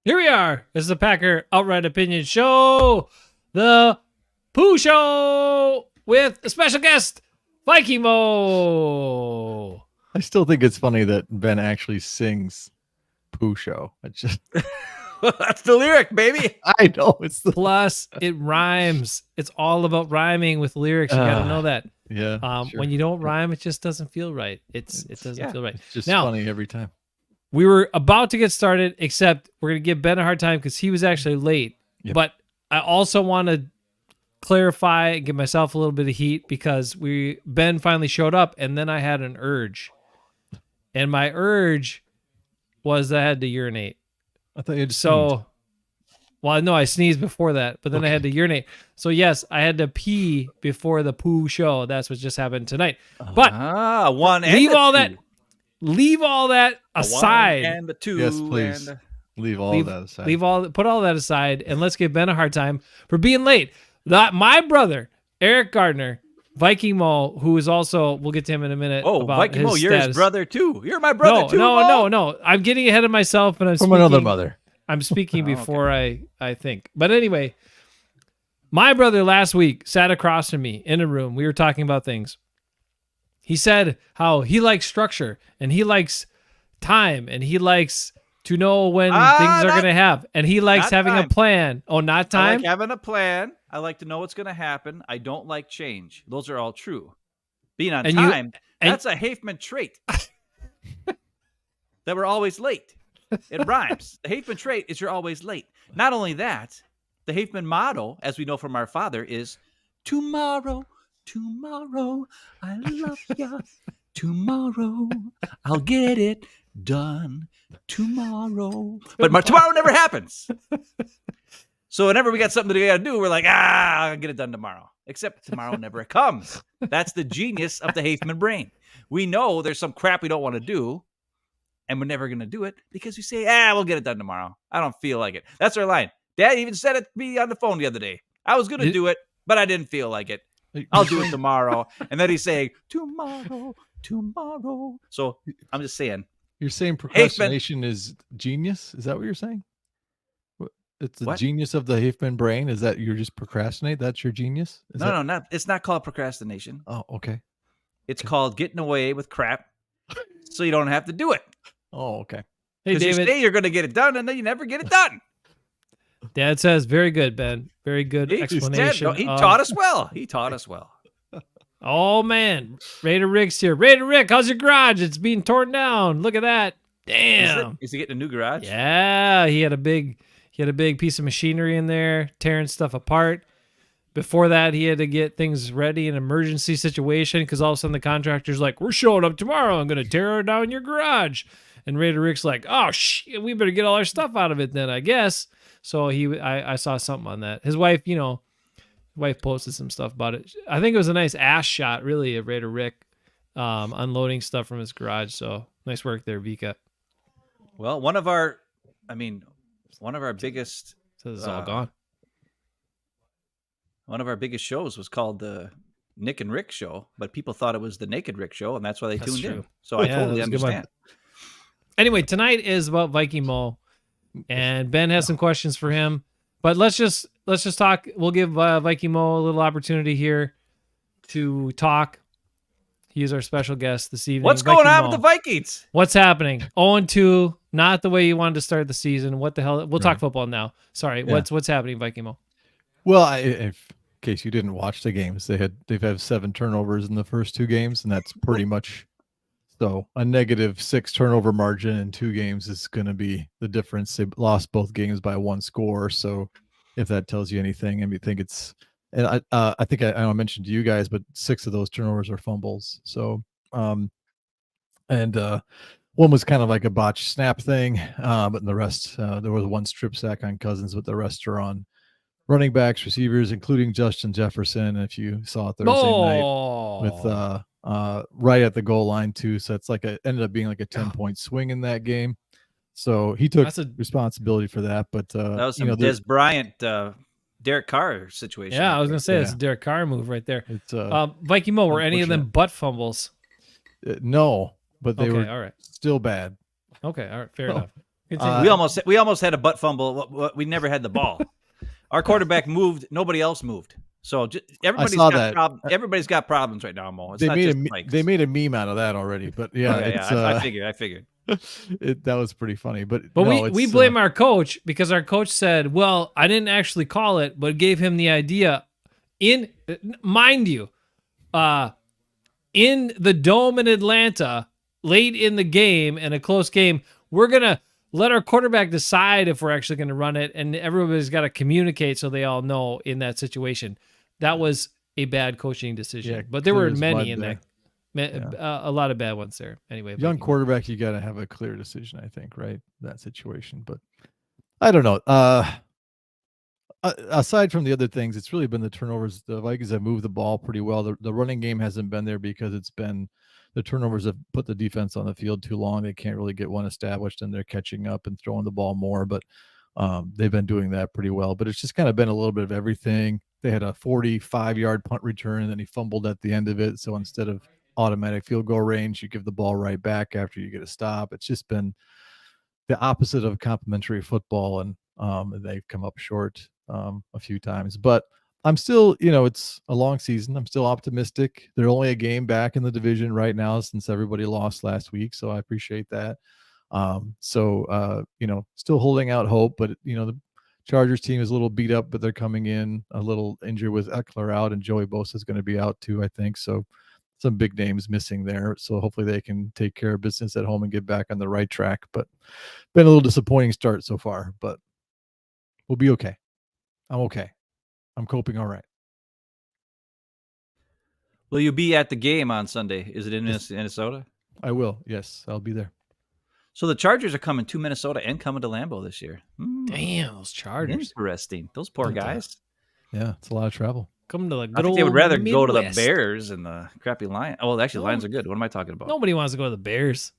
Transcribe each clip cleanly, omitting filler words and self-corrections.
Here we are. This is the Packer Outright Opinion Show, the Pooh Show with a special guest, Viking Moe. I still think it's funny that Ben actually sings Pooh Show. It's just That's the lyric, baby. I know it's the Plus, it rhymes. It's all about rhyming with lyrics. You got to know that. yeah. Sure. When you don't rhyme, it just doesn't feel right. It doesn't feel right. It's just Now, funny every time. we were about to get started, except we're going to give Ben a hard time because he was actually late. Yep. But I also want to clarify and give myself a little bit of heat because Ben finally showed up, and then I had an urge. And my urge was that I had to urinate. I thought you'd Well, no, I sneezed before that, but then I had to urinate. So yes, I had to pee before the Pooh Show. That's what just happened tonight. But one and leave the all two. that. Leave all that aside. A one and the two. Yes, please. And Leave all that aside. Put all that aside, and let's give Ben a hard time for being late. My brother, Eric Gardner, Viking Moe, who is also, we'll get to him in a minute. oh, about Viking Moe, you're status. his brother too. You're my brother too. No. I'm getting ahead of myself, and I'm From speaking, another mother. I'm speaking before I think. But anyway, my brother last week sat across from me in a room. We were talking about things. He said how he likes structure and he likes time and he likes to know when things are going to happen. And he likes having a plan. Oh, not time? I like having a plan. I like to know what's going to happen. I don't like change. Those are all true. Being on time, that's a Hafman trait. That we're always late. It rhymes. The Hafman trait is you're always late. Not only that, the Hafman motto, as we know from our father, is tomorrow, tomorrow, I love ya. Tomorrow, I'll get it done. Tomorrow. But tomorrow never happens. So whenever we got something that we got to do, we're like, I'll get it done tomorrow. Except tomorrow never comes. That's the genius of the Hafman brain. We know there's some crap we don't want to do, and we're never going to do it because we say, we'll get it done tomorrow. I don't feel like it. That's our line. Dad even said it to me on the phone the other day. I was going to do it, but I didn't feel like it. I'll do it tomorrow. And then he's saying, tomorrow, tomorrow. So I'm just saying. You're saying procrastination is genius? Is that what you're saying? It's the genius of the Hafman brain? Is that you're just procrastinate? That's your genius? No. It's not called procrastination. Oh, okay. It's called getting away with crap so you don't have to do it. Oh, okay. Hey, David. You say you're going to get it done, and then you never get it done. Dad says, very good, Ben. Very good explanation. He taught us well. He taught us well. Oh, man. Raider Rick's here. Raider Rick, how's your garage? It's being torn down. Look at that. Damn. Is he getting a new garage? Yeah. He had a big piece of machinery in there, tearing stuff apart. Before that, he had to get things ready in an emergency situation because all of a sudden the contractor's like, we're showing up tomorrow. I'm going to tear down your garage. And Raider Rick's like, oh, shit, we better get all our stuff out of it then, I guess. So I saw something on that. His wife, posted some stuff about it. I think it was a nice ass shot, really, of Raider Rick unloading stuff from his garage. So nice work there, Vika. Well, one of our biggest. So it's all gone. One of our biggest shows was called the Nick and Rick Show, but people thought it was the Naked Rick Show, and that's why they tuned in. So I totally understand. Anyway, tonight is about Viking Moe, and Ben has some questions for him. But let's just talk. We'll give Viking Moe a little opportunity here to talk. He is our special guest this evening. What's going on with the Vikings? What's happening? 0-2, not the way you wanted to start the season. What the hell? We'll talk football now. Sorry, yeah. What's happening, Viking Moe? Well, in case you didn't watch the games, they've had 7 turnovers in the first 2 games, and that's pretty much so a -6 turnover margin in 2 games is going to be the difference. They lost both games by 1 score, so if that tells you anything, I think it's. And I think I mentioned to you guys, but 6 of those turnovers are fumbles. So, one was kind of like a botched snap thing, but in the rest, there was 1 strip sack on Cousins, but the rest are on running backs, receivers, including Justin Jefferson. If you saw Thursday night with right at the goal line too, so it's like ended up being like a 10-point swing in that game. So he took responsibility for that. But that was some Des Bryant, Derek Carr situation. Yeah, I was gonna say it's a Derek Carr move right there. It's Viking Moe, were any of them butt fumbles? No, but they were all right. Still bad. Okay, all right, fair enough. We almost had a butt fumble. We never had the ball. Our quarterback moved. Nobody else moved. So everybody's saw got that. problems. Everybody's got problems right now, Mo. It's they not made just a the Vikings. they made a meme out of that already, but yeah, Okay, it's I figured. that was pretty funny. But no, we blame our coach because our coach said, "Well, I didn't actually call it, but gave him the idea." Mind you, in the Dome in Atlanta, late in the game and a close game, we're gonna let our quarterback decide if we're actually going to run it, and everybody's got to communicate so they all know in that situation. That was a bad coaching decision, Yeah, but there were clear as many mud in there. there. A lot of bad ones there. Anyway, Young Viking. quarterback, you got to have a clear decision, I think, right? That situation, but I don't know. Aside from the other things, it's really been the turnovers. The Vikings have moved the ball pretty well. The running game hasn't been there because it's been the turnovers have put the defense on the field too long. They can't really get one established, and they're catching up and throwing the ball more. But they've been doing that pretty well. But it's just kind of been a little bit of everything. They had a 45-yard punt return, and then he fumbled at the end of it. So instead of automatic field goal range, you give the ball right back after you get a stop. It's just been the opposite of complimentary football, and they've come up short a few times. But I'm still, it's a long season. I'm still optimistic. They're only a game back in the division right now since everybody lost last week, so I appreciate that. Still holding out hope, but the Chargers team is a little beat up, but they're coming in a little injured with Eckler out, and Joey Bosa is going to be out too, I think. So some big names missing there. So hopefully they can take care of business at home and get back on the right track. But been a little disappointing start so far, but we'll be okay. I'm okay. I'm coping all right. Will you be at the game on Sunday? Is it in Minnesota? I will. Yes, I'll be there. So the Chargers are coming to Minnesota and coming to Lambeau this year. Damn, those Chargers. Interesting. Those poor guys. Yeah, it's a lot of travel. Come to the good I think they would old rather go to the Midwest. Bears and the crappy Lions. Oh, actually, the Lions are good. What am I talking about? Nobody wants to go to the Bears.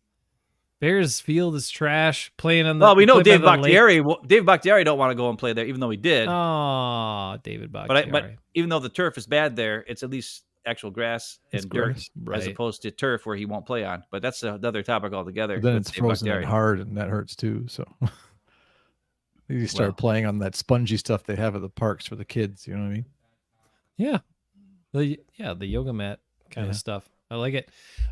Bears field is trash. Playing on the Well, we know Dave by the lake. Bakhtiari don't want to go and play there, even though he did. Oh, David Bakhtiari. But even though the turf is bad there, it's at least actual grass and dirt as opposed to turf where he won't play on. But that's another topic altogether. But then it's frozen and hard, and that hurts too. So you start playing on that spongy stuff they have at the parks for the kids. You know what I mean? Yeah. The yoga mat kind of stuff. I like it.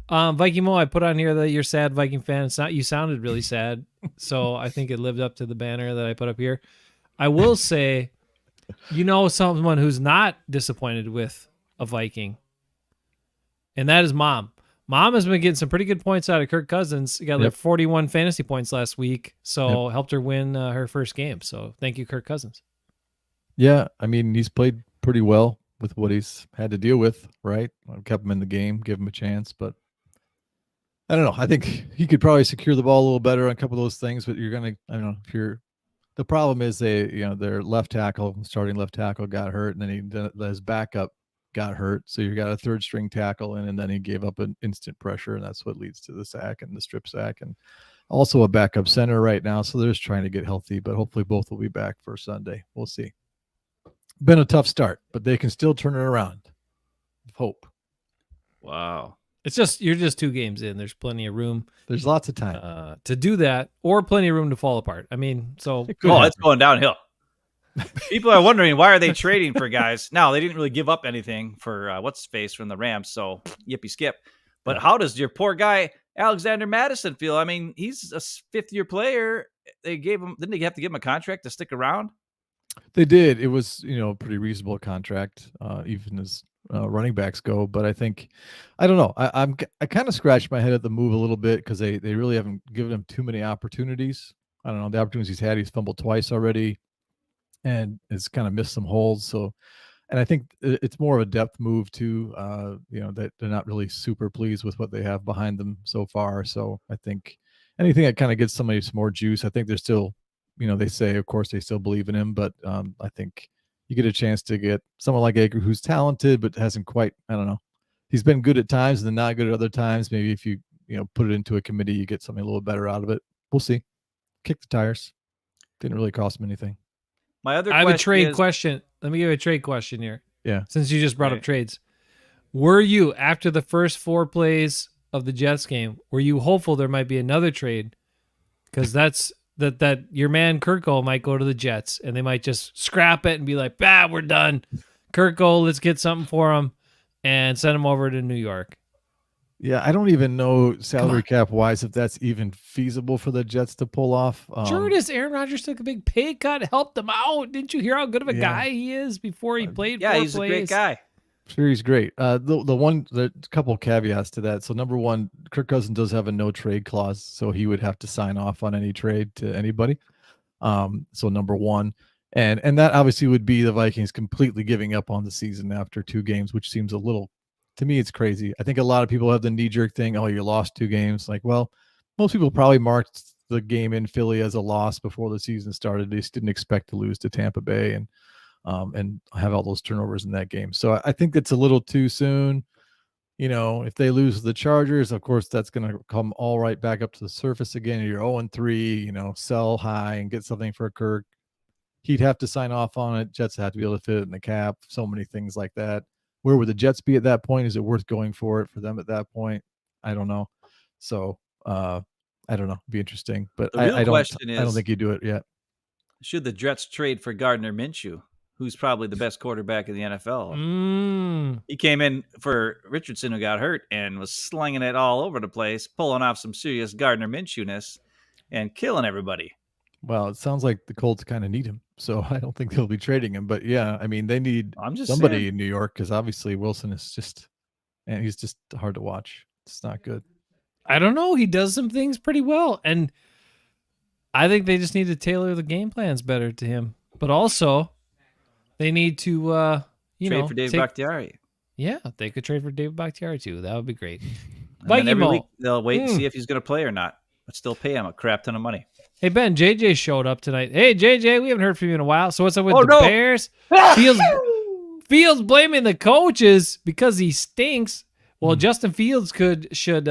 Viking Moe, I put on here that you're a sad Viking fan. It's not. You sounded really sad, so I think it lived up to the banner that I put up here. I will say, someone who's not disappointed with a Viking, and that is Mom. Mom has been getting some pretty good points out of Kirk Cousins. He got like 41 fantasy points last week, so helped her win her first game. So thank you, Kirk Cousins. Yeah, I mean, he's played pretty well with what he's had to deal with, right? I kept him in the game, give him a chance, but I don't know. I think he could probably secure the ball a little better on a couple of those things, but the problem is their left tackle, starting left tackle got hurt, and then his backup got hurt. So you got a third string tackle in, and then he gave up an instant pressure, and that's what leads to the sack and the strip sack, and also a backup center right now. So they're just trying to get healthy, but hopefully both will be back for Sunday. We'll see. Been a tough start, but they can still turn it around. Hope. Wow. You're just 2 games in. There's plenty of room. There's lots of time to do that, or plenty of room to fall apart. I mean, so it's going downhill. People are wondering, why are they trading for guys? Now, they didn't really give up anything for what's his face from the Rams, so yippee skip. But how does your poor guy Alexander Madison feel? I mean, he's a 5th-year player. Didn't they have to give him a contract to stick around? They did. It was, a pretty reasonable contract, even as running backs go. But I don't know. I kind of scratched my head at the move a little bit because they really haven't given him too many opportunities. I don't know. The opportunities he's had, he's fumbled twice already, and has kind of missed some holes. So, and I think it's more of a depth move too. That they're not really super pleased with what they have behind them so far. So I think anything that kind of gets somebody some more juice. I think they're still. They say, of course, they still believe in him, but I think you get a chance to get someone like Aker who's talented, but hasn't quite, I don't know. He's been good at times and then not good at other times. Maybe if you put it into a committee, you get something a little better out of it. We'll see. Kick the tires. Didn't really cost him anything. My other I have a trade question. Let me give you a trade question here. Yeah. Since you just brought up trades. Were you, after the first 4 plays of the Jets game, were you hopeful there might be another trade? Because that's that your man Kirko might go to the Jets, and they might just scrap it and be like, we're done. Kirko, let's get something for him and send him over to New York. Yeah, I don't even know salary cap wise if that's even feasible for the Jets to pull off. Sure it is. Aaron Rodgers took a big pay cut, helped him out. Didn't you hear how good of a guy he is before he played? Yeah, he's a great guy. Sure, he's great. The couple caveats to that. So number one, Kirk Cousins does have a no trade clause, so he would have to sign off on any trade to anybody. So number one, and that obviously would be the Vikings completely giving up on the season after 2 games, which seems a little, to me, it's crazy. I think a lot of people have the knee jerk thing. Oh, you lost 2 games. Like, well, most people probably marked the game in Philly as a loss before the season started. They just didn't expect to lose to Tampa Bay and have all those turnovers in that game. So I think it's a little too soon. You know, if they lose the Chargers, of course, that's going to come all right back up to the surface again. You're 0-3, you know, sell high and get something for Kirk. He'd have to sign off on it. Jets have to be able to fit it in the cap. So many things like that. Where would the Jets be at that point? Is it worth going for it for them at that point? I don't know. So I don't know. It'd be interesting. But I don't think you do it yet. Should the Jets trade for Gardner Minshew, who's probably the best quarterback in the NFL? He came in for Richardson, who got hurt, and was slinging it all over the place, pulling off some serious Gardner Minshew-ness and killing everybody. Well, it sounds like the Colts kind of need him, so I don't think they'll be trading him. But yeah, I mean, they need somebody in New York because obviously Wilson is he's just hard to watch. It's not good. I don't know. He does some things pretty well, and I think they just need to tailor the game plans better to him. But also, they need to trade for Dave Bakhtiari. Yeah, they could trade for Dave Bakhtiari too. That would be great. Viking every week they'll wait and see if he's going to play or not, but still pay him a crap ton of money. Hey, Ben, JJ showed up tonight. Hey, JJ, we haven't heard from you in a while. So what's up with the Bears? Fields blaming the coaches because he stinks. Well, Justin Fields should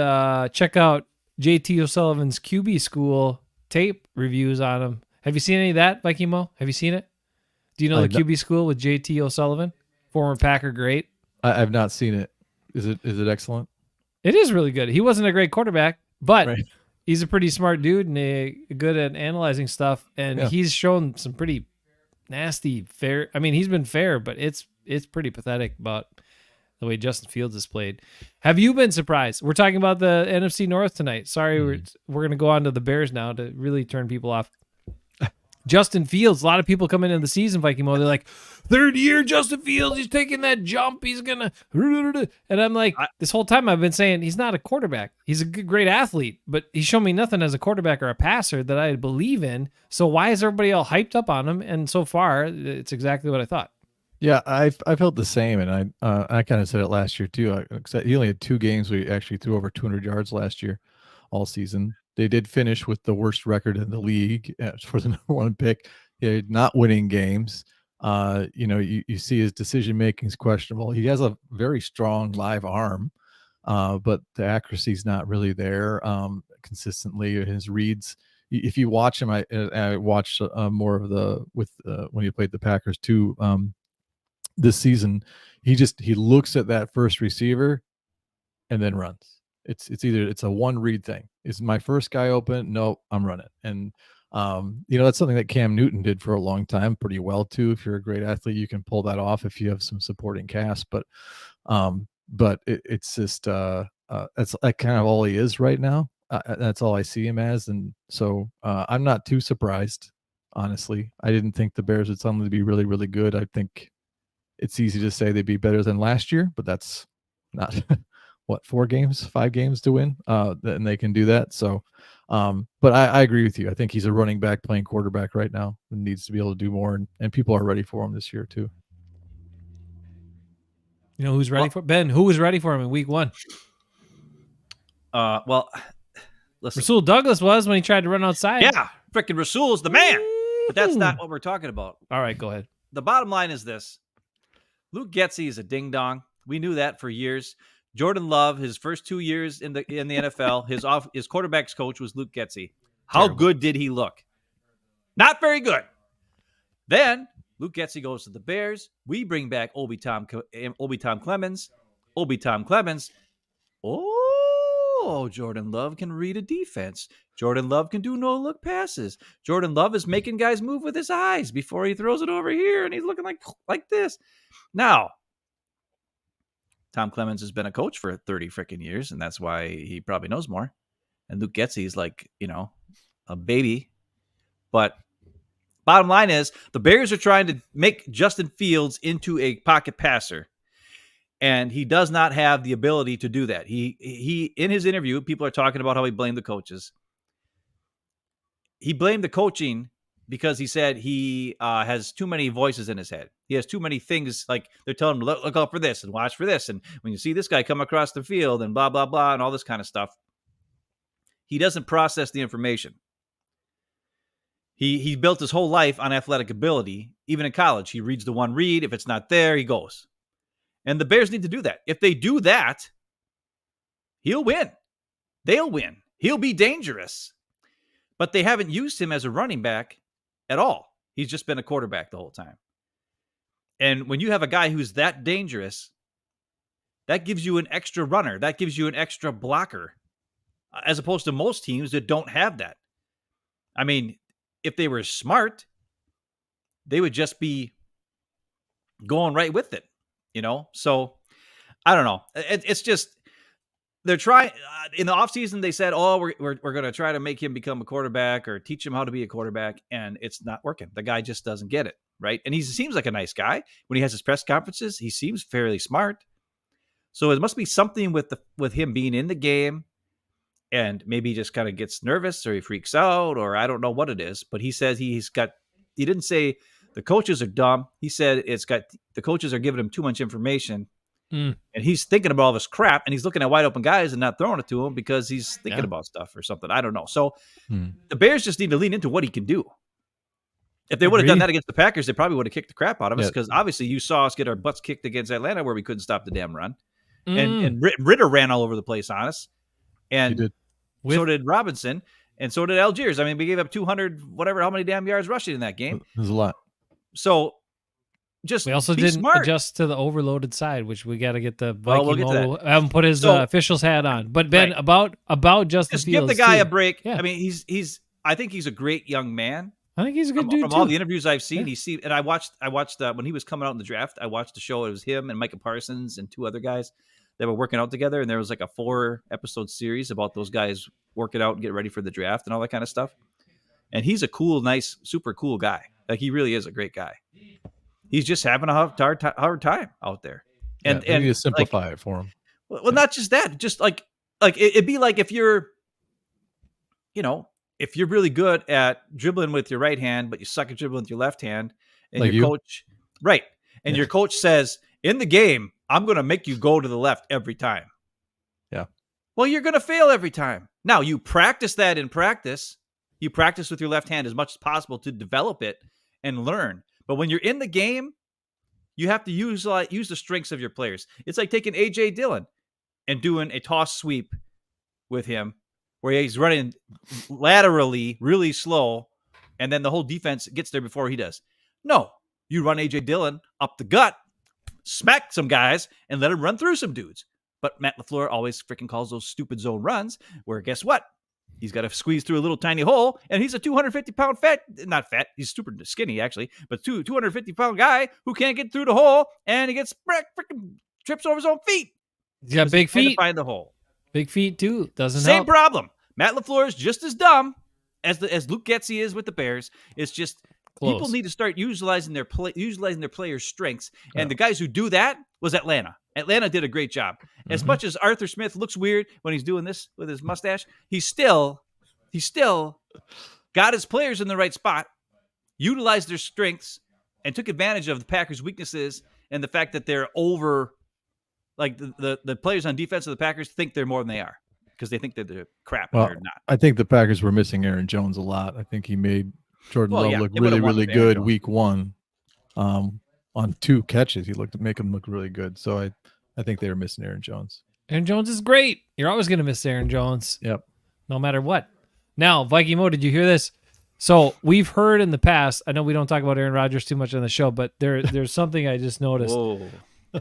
check out JT O'Sullivan's QB school tape reviews on him. Have you seen any of that, Viking Moe? Have you seen it? Do you know the QB school with JT O'Sullivan, former Packer great? I've not seen it. Is it excellent? It is really good. He wasn't a great quarterback, but he's a pretty smart dude and good at analyzing stuff. And he's shown some pretty nasty fair. I mean, he's been fair, but it's pretty pathetic about the way Justin Fields has played. Have you been surprised? We're talking about the NFC North tonight. Sorry, we're going to go on to the Bears now to really turn people off. Justin Fields, a lot of people come into the season, Viking Moe, they're like, 3rd year Justin Fields, he's taking that jump, he's going to... And I'm like, this whole time I've been saying he's not a quarterback. He's a great athlete, but he's shown me nothing as a quarterback or a passer that I believe in. So why is everybody all hyped up on him? And so far, it's exactly what I thought. Yeah, I felt the same, and I kind of said it last year too. He only had 2 games where he actually threw over 200 yards last year, all season. They did finish with the worst record in the league for the number 1 pick. They're not winning games. You see his decision making is questionable. He has a very strong live arm, but the accuracy is not really there consistently. His reads. If you watch him, I watched more of when he played the Packers too. This season, he looks at that first receiver and then runs. It's a one read thing. Is my first guy open? No, I'm running. And that's something that Cam Newton did for a long time pretty well too. If you're a great athlete, you can pull that off if you have some supporting cast. But it's just that's kind of all he is right now. That's all I see him as, and so I'm not too surprised. Honestly, I didn't think the Bears would suddenly be really, really good. I think it's easy to say they'd be better than last year, but that's not 5 games to win. And they can do that. So, but I agree with you. I think he's a running back playing quarterback right now and needs to be able to do more. And people are ready for him this year too. You know who's ready for Ben? Who was ready for him in week 1? Listen. Rasul Douglas was when he tried to run outside. Yeah, freaking Rasul's the man. But that's not what we're talking about. All right, go ahead. The bottom line is this. Luke Getsy is a ding-dong. We knew that for years. Jordan Love, his first 2 years in the NFL, his quarterback's coach was Luke Getsy. How good did he look? Not very good. Then Luke Getsy goes to the Bears. We bring back Obi Tom Clemens. Oh, Oh, Jordan Love can read a defense. Jordan Love can do no-look passes. Jordan Love is making guys move with his eyes before he throws it over here, and he's looking like this. Now, Tom Clemens has been a coach for 30 freaking years, and that's why he probably knows more. And Luke Getsy's like, a baby. But bottom line is, the Bears are trying to make Justin Fields into a pocket passer. And he does not have the ability to do that. He in his interview, people are talking about how he blamed the coaches. He blamed the coaching because he said he has too many voices in his head. He has too many things, like they're telling him, look out for this and watch for this. And when you see this guy come across the field and blah, blah, blah, and all this kind of stuff, he doesn't process the information. He built his whole life on athletic ability. Even in college, he reads the one read. If it's not there, he goes. And the Bears need to do that. If they do that, he'll win. They'll win. He'll be dangerous. But they haven't used him as a running back at all. He's just been a quarterback the whole time. And when you have a guy who's that dangerous, that gives you an extra runner. That gives you an extra blocker, as opposed to most teams that don't have that. I mean, if they were smart, they would just be going right with it, So I don't know. It's just they're trying in the offseason. They said, "Oh, we're going to try to make him become a quarterback or teach him how to be a quarterback," and it's not working. The guy just doesn't get it, right? And he seems like a nice guy when he has his press conferences. He seems fairly smart. So it must be something with him being in the game. And maybe he just kind of gets nervous or he freaks out or I don't know what it is. But he says he didn't say the coaches are dumb. He said the coaches are giving him too much information. And he's thinking about all this crap and he's looking at wide open guys and not throwing it to him because he's thinking about stuff or something. I don't know. So the Bears just need to lean into what he can do. If they would have done that against the Packers, they probably would have kicked the crap out of us because obviously you saw us get our butts kicked against Atlanta where we couldn't stop the damn run. And Ritter ran all over the place on us. And so did Robinson, and so did Algiers. I mean, we gave up 200, whatever, how many damn yards rushing in that game? There's a lot. So we also didn't adjust to the overloaded side, which we got to get the Viking Moe. I haven't put his official's hat on. But Ben, about Justin Fields, give the guy a break. Yeah. I mean, I think he's a great young man. I think he's a good dude from all the interviews I've seen. And I watched when he was coming out in the draft. I watched the show. It was him and Micah Parsons and two other guys. They were working out together, and there was like a 4-episode series about those guys working out and getting ready for the draft and all that kind of stuff. And he's a cool, nice, super cool guy. Like he really is a great guy. He's just having a hard time out there. And we need to simplify it for him. Well, not just that. Just like it'd be like if you're really good at dribbling with your right hand, but you suck at dribbling with your left hand, and like your coach, right? And your coach says in the game, I'm going to make you go to the left every time. Yeah. Well, you're going to fail every time. Now, you practice that in practice. You practice with your left hand as much as possible to develop it and learn. But when you're in the game, you have to use the strengths of your players. It's like taking A.J. Dillon and doing a toss sweep with him where he's running laterally really slow, and then the whole defense gets there before he does. No, you run A.J. Dillon up the gut, smack some guys, and let him run through some dudes. But Matt LaFleur always freaking calls those stupid zone runs where guess what? He's got to squeeze through a little tiny hole, and he's a 250-pound not fat, he's super skinny actually, but 250-pound guy who can't get through the hole, and he gets freaking trips over his own feet. He's got big feet. To find the hole. Big feet too. Doesn't Same help. problem. Matt LaFleur is just as dumb as Luke Getsy is with the Bears. It's just people need to start utilizing their players' strengths, and the guys who do that was Atlanta. Atlanta did a great job. As much as Arthur Smith looks weird when he's doing this with his mustache, he still got his players in the right spot, utilized their strengths, and took advantage of the Packers' weaknesses and the fact that they're over. Like the players on defense of the Packers think they're more than they are because they think that they're crap and they're not. I think the Packers were missing Aaron Jones a lot. I think he made Jordan Love look really, really good week one. On 2 catches, he make him look really good. So I think they were missing Aaron Jones. Aaron Jones is great. You're always going to miss Aaron Jones. Yep. No matter what. Now, Viking Moe, did you hear this? So we've heard in the past, I know we don't talk about Aaron Rodgers too much on the show, but there's something I just noticed. Whoa.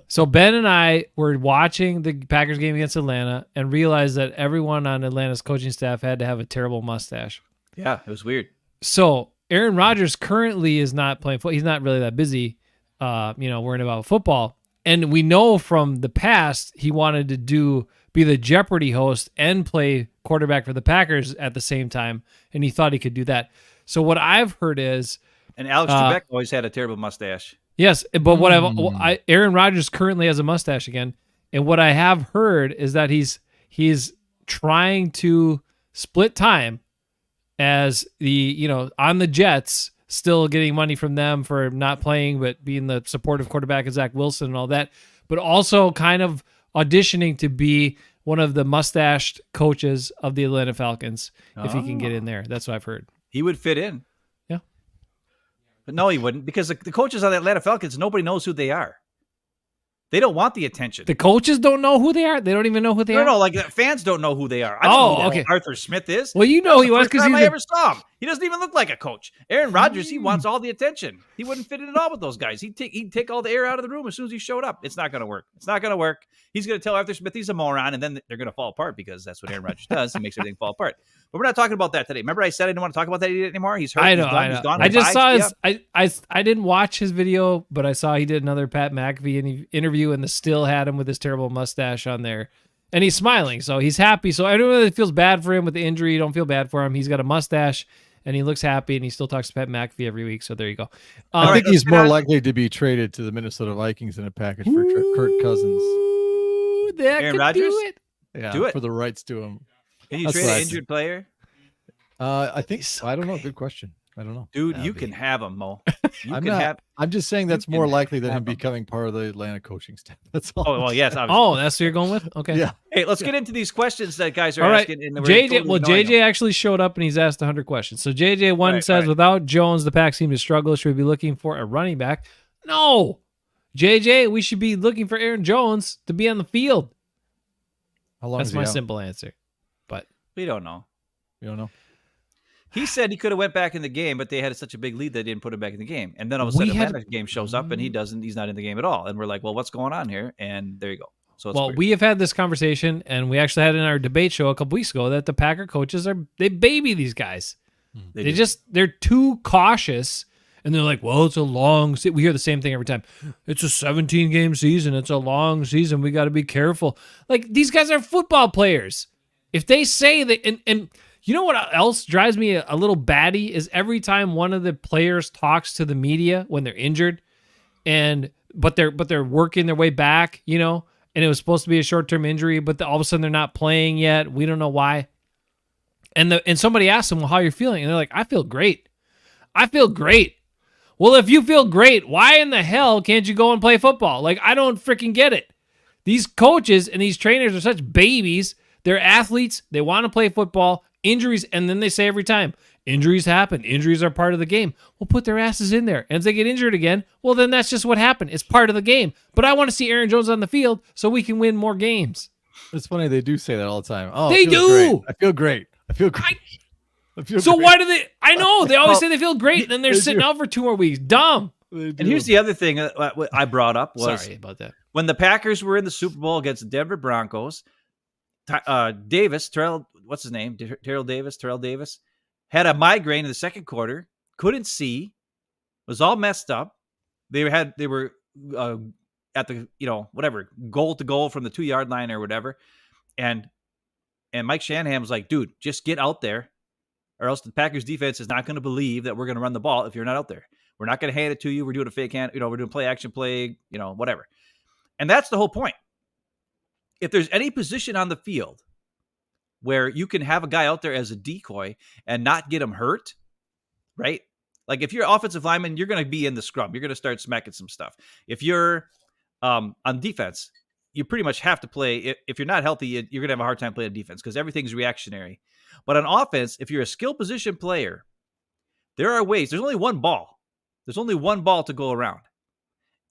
So Ben and I were watching the Packers game against Atlanta and realized that everyone on Atlanta's coaching staff had to have a terrible mustache. Yeah, it was weird. So Aaron Rodgers currently is not playing football. He's not really that busy, worrying about football. And we know from the past he wanted to be the Jeopardy host and play quarterback for the Packers at the same time, and he thought he could do that. So what I've heard is, And Alex Trebek always had a terrible mustache. yes, but what Aaron Rodgers currently has a mustache again, and what I have heard is that he's trying to split time as on the Jets, still getting money from them for not playing, but being the supportive quarterback of Zach Wilson and all that, but also kind of auditioning to be one of the mustached coaches of the Atlanta Falcons if he can get in there. That's what I've heard. He would fit in. Yeah. But no, he wouldn't, because the coaches on the Atlanta Falcons, nobody knows who they are. They don't want the attention. The coaches don't know who they are? They don't even know who they are? No, like fans don't know who they are. I don't know who Arthur Smith is. Well, you know That's he was because I ever saw him. He doesn't even look like a coach. Aaron Rodgers, he wants all the attention. He wouldn't fit in at all with those guys. He'd take all the air out of the room as soon as he showed up. It's not going to work. It's not going to work. He's going to tell Arthur Smith he's a moron, and then they're going to fall apart because that's what Aaron Rodgers does. He makes everything fall apart. But we're not talking about that today. Remember I said I didn't want to talk about that anymore? He's hurt. I know. He's gone. I just saw his. I didn't watch his video, but I saw he did another Pat McAfee interview, and the still had him with his terrible mustache on there, and he's smiling, so he's happy. So everyone that feels bad for him with the injury, don't feel bad for him. He's got a mustache, and he looks happy, and he still talks to Pat McAfee every week. So there you go. I think he's more likely to be traded to the Minnesota Vikings in a package for Kirk Cousins. That Aaron could Rodgers? do it. Yeah, Do it. for the rights to him. Can you That's trade what an I injured player? I think I don't know. Good question. I don't know. Dude, you can have him, Mo. I'm just saying that's more can likely than have him becoming part of the Atlanta coaching staff. That's all. Oh, well, yes. Obviously. Oh, that's what you're going with? Okay. Yeah. Hey, let's get into these questions that guys are All right. asking. And JJ actually showed up and he's asked 100 questions. So JJ1 says, without Jones, the Pack seem to struggle. Should we be looking for a running back? No. JJ, we should be looking for Aaron Jones to be on the field. How long That's is he my out? simple answer. But we don't know. You don't know. He said he could have went back in the game, but they had such a big lead they didn't put him back in the game. And then all of a sudden, Atlanta's game shows up and he's not in the game at all. And we're like, well, what's going on here? And there you go. So it's weird. we have had this conversation, and we actually had it in our debate show a couple weeks ago that the Packer coaches they baby these guys. They're too cautious, and they're like, well, it's a long. We hear the same thing every time. It's a 17-game season. It's a long season. We got to be careful. Like, these guys are football players. If they say that, and you know what else drives me a little batty is every time one of the players talks to the media when they're injured, but they're working their way back, and it was supposed to be a short-term injury, but all of a sudden they're not playing yet. We don't know why. And somebody asks them, well, how are you feeling? And they're like, I feel great. I feel great. Well, if you feel great, why in the hell can't you go and play football? Like, I don't freaking get it. These coaches and these trainers are such babies. They're athletes. They want to play football. Injuries, and then they say every time, injuries happen. Injuries are part of the game. Well, put their asses in there. And if they get injured again, well, then that's just what happened. It's part of the game. But I want to see Aaron Jones on the field so we can win more games. It's funny. They do say that all the time. Oh, they do. I feel great. I feel great. So why do they? I know. They always say they feel great, and then they're sitting out for 2 more weeks. Dumb. And here's the other thing I brought up was sorry about that. When the Packers were in the Super Bowl against the Denver Broncos, what's his name? Terrell Davis had a migraine in the second quarter, couldn't see, was all messed up. They were at the goal to goal from the 2-yard line or whatever, and Mike Shanahan was like, dude, just get out there, or else the Packers defense is not going to believe that we're going to run the ball if you're not out there. We're not going to hand it to you. We're doing a fake hand, we're doing play action play, whatever. And that's the whole point. If there's any position on the field where you can have a guy out there as a decoy and not get him hurt, right? Like if you're offensive lineman, you're going to be in the scrum. You're going to start smacking some stuff. If you're on defense, you pretty much have to play. If you're not healthy, you're going to have a hard time playing defense because everything's reactionary. But on offense, if you're a skill position player, there are ways. There's only one ball. There's only one ball to go around.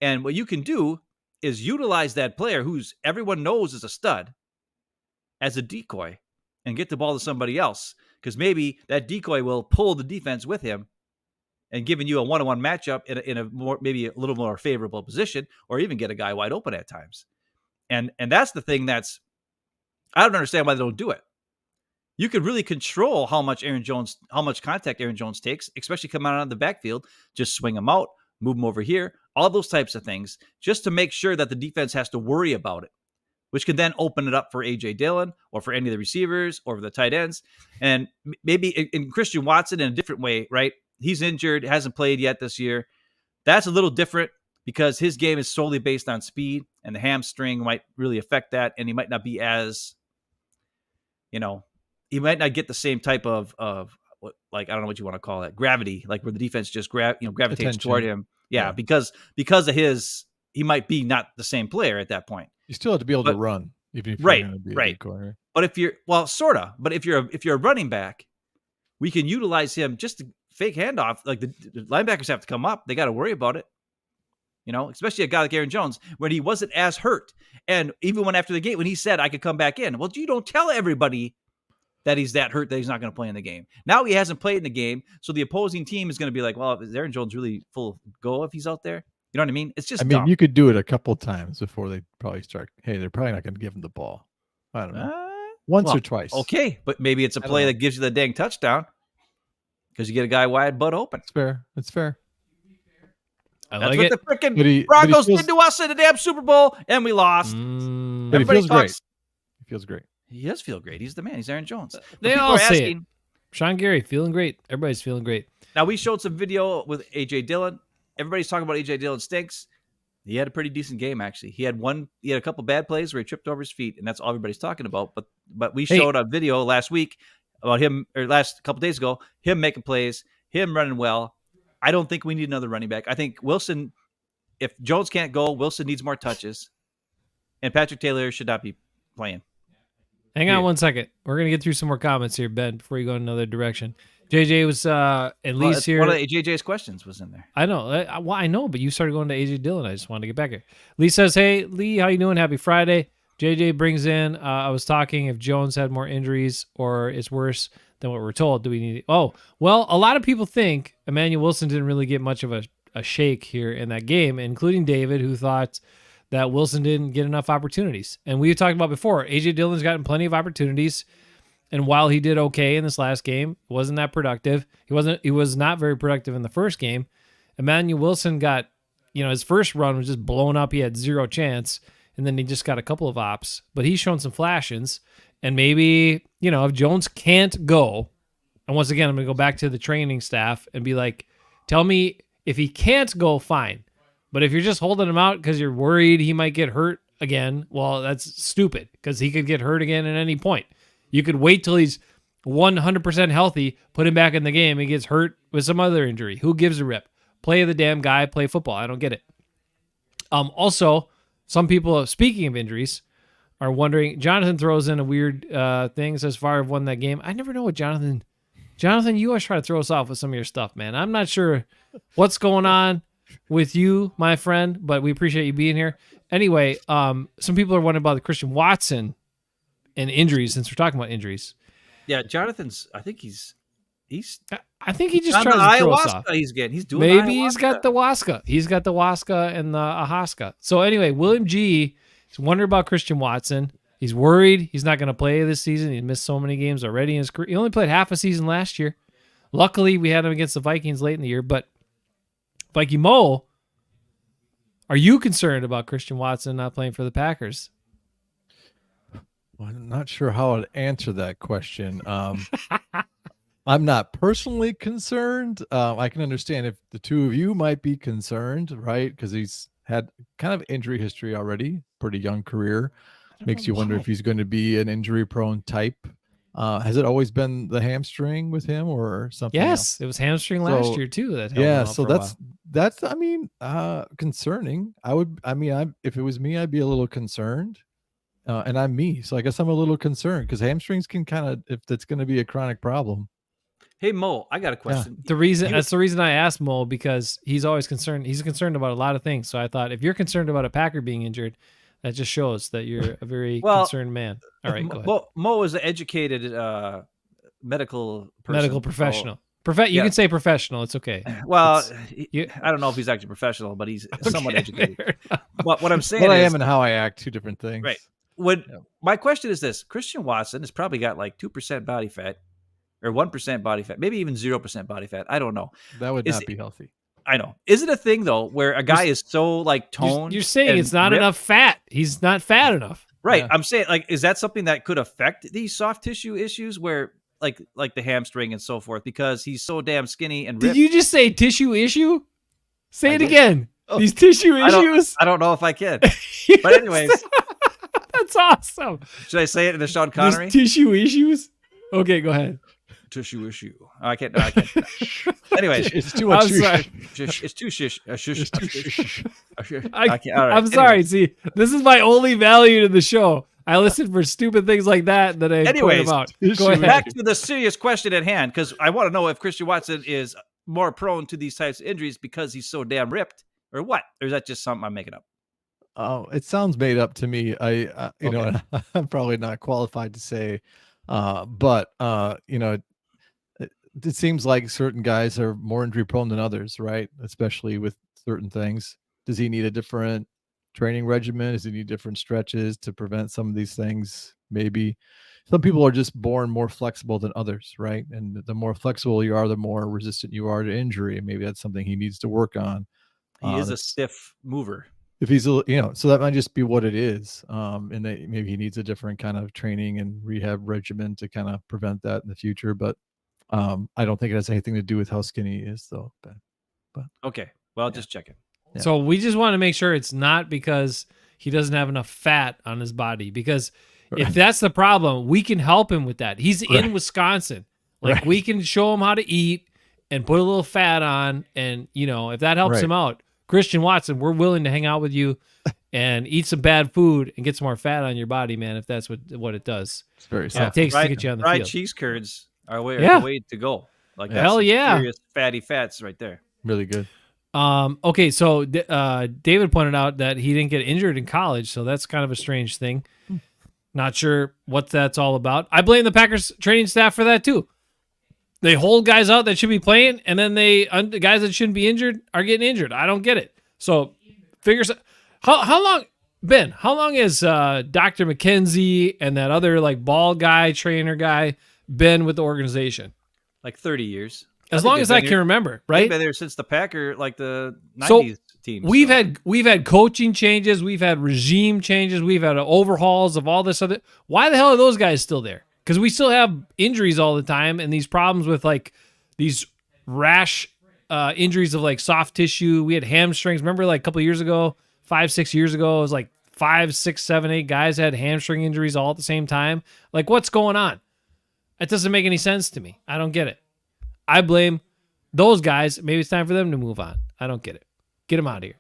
And what you can do is utilize that player who's everyone knows is a stud as a decoy and get the ball to somebody else, because maybe that decoy will pull the defense with him and giving you a one-on-one matchup in a more, maybe a little more favorable position, or even get a guy wide open at times. And that's the thing I don't understand why they don't do it. You could really control how much contact Aaron Jones takes, especially coming out of the backfield. Just swing him out, move him over here, all those types of things, just to make sure that the defense has to worry about it, which can then open it up for A.J. Dillon or for any of the receivers or for the tight ends. And maybe in Christian Watson in a different way, right? He's injured, hasn't played yet this year. That's a little different because his game is solely based on speed, and the hamstring might really affect that, and he might not be as, he might not get the same type of like, I don't know what you want to call it, gravity, like where the defense just gravitates Attention. toward him. Yeah, because of he might be not the same player at that point. You still have to be able to run, even if you're Right, going to be a right. good corner. But if you're but if you're a running back, we can utilize him just to fake handoff. Like the linebackers have to come up. They got to worry about it. Especially a guy like Aaron Jones, when he wasn't as hurt. And even when after the game, when he said, I could come back in. Well, you don't tell everybody that he's that hurt that he's not going to play in the game. Now he hasn't played in the game. So the opposing team is going to be like, well, is Aaron Jones really full of go if he's out there? You know what I mean? It's just dumb. You could do it a couple of times before they probably start. Hey, they're probably not going to give him the ball. I don't know. Once or twice. Okay. But maybe it's a play that gives you the dang touchdown because you get a guy wide butt open. It's fair. That's what the freaking Broncos did to us in the damn Super Bowl, and we lost. But he feels great. He feels great. He does feel great. He's the man. He's Aaron Jones. They all say it. Sean Gary, feeling great. Everybody's feeling great. Now, we showed some video with A.J. Dillon. Everybody's talking about A.J. Dillon stinks. He had a pretty decent game, actually. He had a couple bad plays where he tripped over his feet, and that's all everybody's talking about. But we showed a video last week about him, or last couple days ago, him making plays, him running well. I don't think we need another running back. I think Wilson, if Jones can't go, Wilson needs more touches. And Patrick Taylor should not be playing. Hang on 1 second. We're going to get through some more comments here, Ben, before you go in another direction. JJ was at least here. One of JJ's questions was in there. I know. I know, but you started going to AJ Dillon. I just wanted to get back here. Lee says, hey, Lee, how you doing? Happy Friday. JJ brings in, I was talking if Jones had more injuries or it's worse than what we're told. Do we need it? Oh, well, a lot of people think Emmanuel Wilson didn't really get much of a shake here in that game, including David, who thought that Wilson didn't get enough opportunities. And we talked about before, AJ Dillon's gotten plenty of opportunities. And while he did okay in this last game, wasn't that productive. He was not very productive in the first game. Emmanuel Wilson got, his first run was just blown up. He had zero chance. And then he just got a couple of ops. But he's shown some flashes. And maybe, if Jones can't go, and once again, I'm going to go back to the training staff and be like, tell me if he can't go, fine. But if you're just holding him out because you're worried he might get hurt again, well, that's stupid because he could get hurt again at any point. You could wait till he's 100% healthy, put him back in the game, and he gets hurt with some other injury. Who gives a rip? Play the damn guy, play football. I don't get it. Also, some people, speaking of injuries, are wondering, Jonathan throws in a weird thing, says Favre won that game. I never know what Jonathan, you always try to throw us off with some of your stuff, man. I'm not sure what's going on with you, my friend, but we appreciate you being here. Anyway, some people are wondering about the Christian Watson and injuries, since we're talking about injuries. Yeah, Jonathan's, I think I think he just tries to throw us off. He's doing maybe ayahuasca. He's got the Waska. He's got the Waska and the Ahaska. So anyway, William G is wondering about Christian Watson. He's worried he's not going to play this season. He missed so many games already in his career. He only played half a season last year. Luckily, we had him against the Vikings late in the year. But Viking Moe, are you concerned about Christian Watson not playing for the Packers? Well, I'm not sure how I'd answer that question. I'm not personally concerned. I can understand if the two of you might be concerned, right? Because he's had kind of injury history already, pretty young career. Makes you wonder if he's going to be an injury-prone type. Has it always been the hamstring with him or something? Yes, else? It was hamstring last year too. That held him out so for a that's concerning. If it was me, I'd be a little concerned. And I'm me, so I guess I'm a little concerned because hamstrings can if that's going to be a chronic problem. Hey Mo, I got a question. Yeah. That's the reason I asked Mo, because he's always concerned. He's concerned about a lot of things. So I thought, if you're concerned about a Packer being injured, that just shows that you're a very concerned man. All right, go ahead. Mo is an educated medical person. Medical professional. You Yeah. can say professional. It's okay. Well, you- I don't know if he's actually professional, but he's somewhat Okay, educated. fair enough. What I'm saying What I is, am and how I act, two different things. right. When Yeah. my question is this: Christian Watson has probably got like 2% body fat, or 1% body fat, maybe even 0% body fat. I don't know. That would Is not it- be healthy. I know. Is it a thing though where a guy is so like toned? You're saying and it's not ripped? enough fat. He's not fat enough. Right. Yeah. I'm saying, like, is that something that could affect these soft tissue issues where like the hamstring and so forth, because he's so damn skinny and ripped? Did you just say tissue issue? Say I it did. again. Oh. These tissue I don't- issues. I don't know if I can. But anyways, That's awesome. should I say it in the Sean Connery? These tissue issues. Okay, go ahead. Tissue issue. I can't. No, I can't. Anyways, It's too much. I'm sorry. it's too shish. Shush. It's too shush. I can't. All right. I'm sorry. Anyways. See, this is my only value to the show. I listen for stupid things like that I point Anyways, them out. tissue Go ahead. Back to the serious question at hand, because I want to know if Christian Watson is more prone to these types of injuries because he's so damn ripped, or what? Or is that just something I'm making up? Oh, it sounds made up to me. You know, Okay. I'm probably not qualified to say, but you know, it seems like certain guys are more injury prone than others, right? Especially with certain things. Does he need a different training regimen? Does he need different stretches to prevent some of these things? Maybe. Some people are just born more flexible than others, right? And the more flexible you are, the more resistant you are to injury. And maybe that's something he needs to work on. He is a that's- stiff mover. If he's you know, so that might just be what it is, and that maybe he needs a different kind of training and rehab regimen to kind of prevent that in the future. But I don't think it has anything to do with how skinny he is, though. But Okay. Well, just checking. Yeah. So we just want to make sure it's not because he doesn't have enough fat on his body. Because if Right. that's the problem, we can help him with that. He's in Right. Wisconsin. Like Right. we can show him how to eat and put a little fat on. And, you know, if that helps Right. him out, Christian Watson, we're willing to hang out with you and eat some bad food and get some more fat on your body, man, if that's what it does. it's very What soft. it takes to Fried- get you on the fried field. cheese curds are Yeah. the way to go. Like Yeah. Hell some yeah. serious fatty fats right there. Really good. Okay, so David pointed out that he didn't get injured in college, so that's kind of a strange thing. Not sure what that's all about. I blame the Packers training staff for that too. They hold guys out that should be playing, and then the guys that shouldn't be injured are getting injured. I don't get it. So how long, Ben? How long has Dr. McKenzie and that other like bald guy trainer guy been with the organization? Like 30 years. As think long they've as I been can here- remember, They've right? been there since the Packer, like the So, 90s team. We've so. had coaching changes, we've had regime changes, we've had overhauls of all this other. Why the hell are those guys still there? Because we still have injuries all the time and these problems with like these rash injuries of like soft tissue. We had hamstrings. Remember, like a couple of years ago, 5-6 years ago, it was like 5, 6, 7, 8 guys had hamstring injuries all at the same time. Like, what's going on? That doesn't make any sense to me. I don't get it. I blame those guys. Maybe it's time for them to move on. I don't get it. Get them out of here.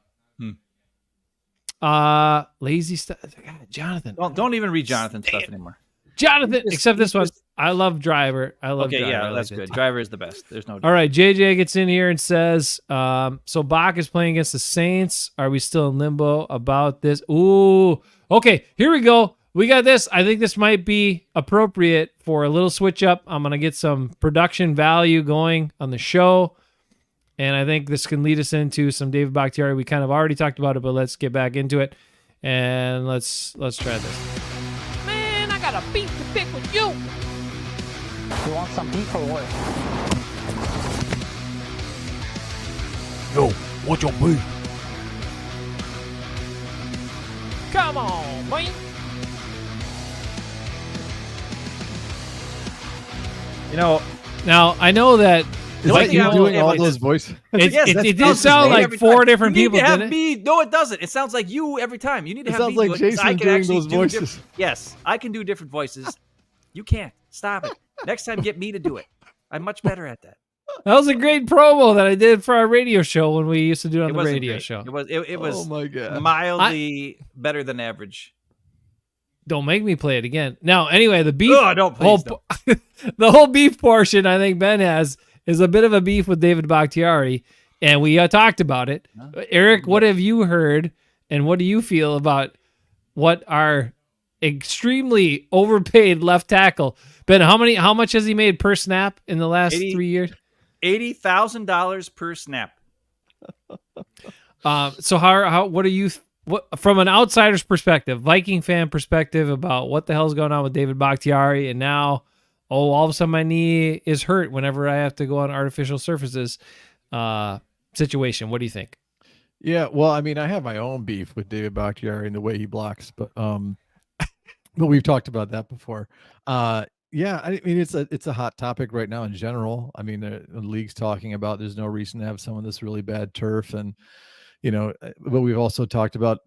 Lazy stuff. God, Jonathan. Don't even read Jonathan's stuff anymore. Jonathan, except this one. I love Driver. I love Okay, Driver. I yeah, like that's that good. too. Driver is the best. There's no. All right, JJ gets in here and says, so Bach is playing against the Saints. Are we still in limbo about this? Ooh, okay, here we go. We got this. I think this might be appropriate for a little switch up. I'm going to get some production value going on the show. And I think this can lead us into some David Bakhtiari. We kind of already talked about it, but let's get back into it. And let's try this. Man, I got a beef to pick with you. You want some beef or what? Yo, what's your beef? Come on, man. You know, Now, I know that Is only that thing you I will doing say all like those this- voices? Yes, it that's did how sound it's like every 4 time. different You need people, to have didn't it? me. No, it doesn't. It sounds like you every time. You need to It have sounds me like do it, 'cause I Jason can doing actually those do voices. Yes, I can do different voices. You can't. Stop it. Next time, get me to do it. I'm much better at that. That was a great promo that I did for our radio show when we used to do it on It the wasn't radio great. show. It was Oh my god! mildly better than average. Don't make me play it again. Now, anyway, the beef, Oh, don't, please don't. the whole beef portion I think Ben has is a bit of a beef with David Bakhtiari, and we talked about it. Eric, what have you heard, and what do you feel about what our extremely overpaid left tackle Ben? How much has he made per snap in the last 80. 3 years? $80,000 per snap. So what are you what from an outsider's perspective, Viking fan perspective, about what the hell's going on with David Bakhtiari, and now all of a sudden my knee is hurt whenever I have to go on artificial surfaces situation. What do you think? Yeah, well, I mean, I have my own beef with David Bakhtiari and the way he blocks, but we've talked about that before. Yeah, I mean, it's a hot topic right now in general. I mean, the league's talking about there's no reason to have some of this really bad turf, and but we've also talked about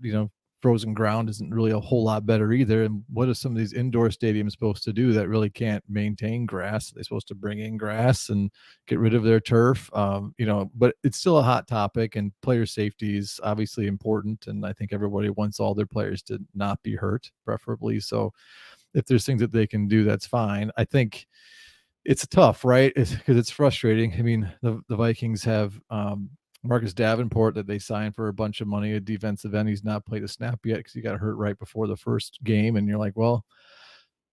frozen ground isn't really a whole lot better either. And what are some of these indoor stadiums supposed to do that really can't maintain grass? They're supposed to bring in grass and get rid of their turf, but it's still a hot topic, and player safety is obviously important. And I think everybody wants all their players to not be hurt, preferably. So if there's things that they can do, that's fine. I think it's tough, right? Because it's frustrating. I mean, the Vikings have Marcus Davenport that they signed for a bunch of money, a defensive end. He's not played a snap yet because he got hurt right before the first game. And you're like, well,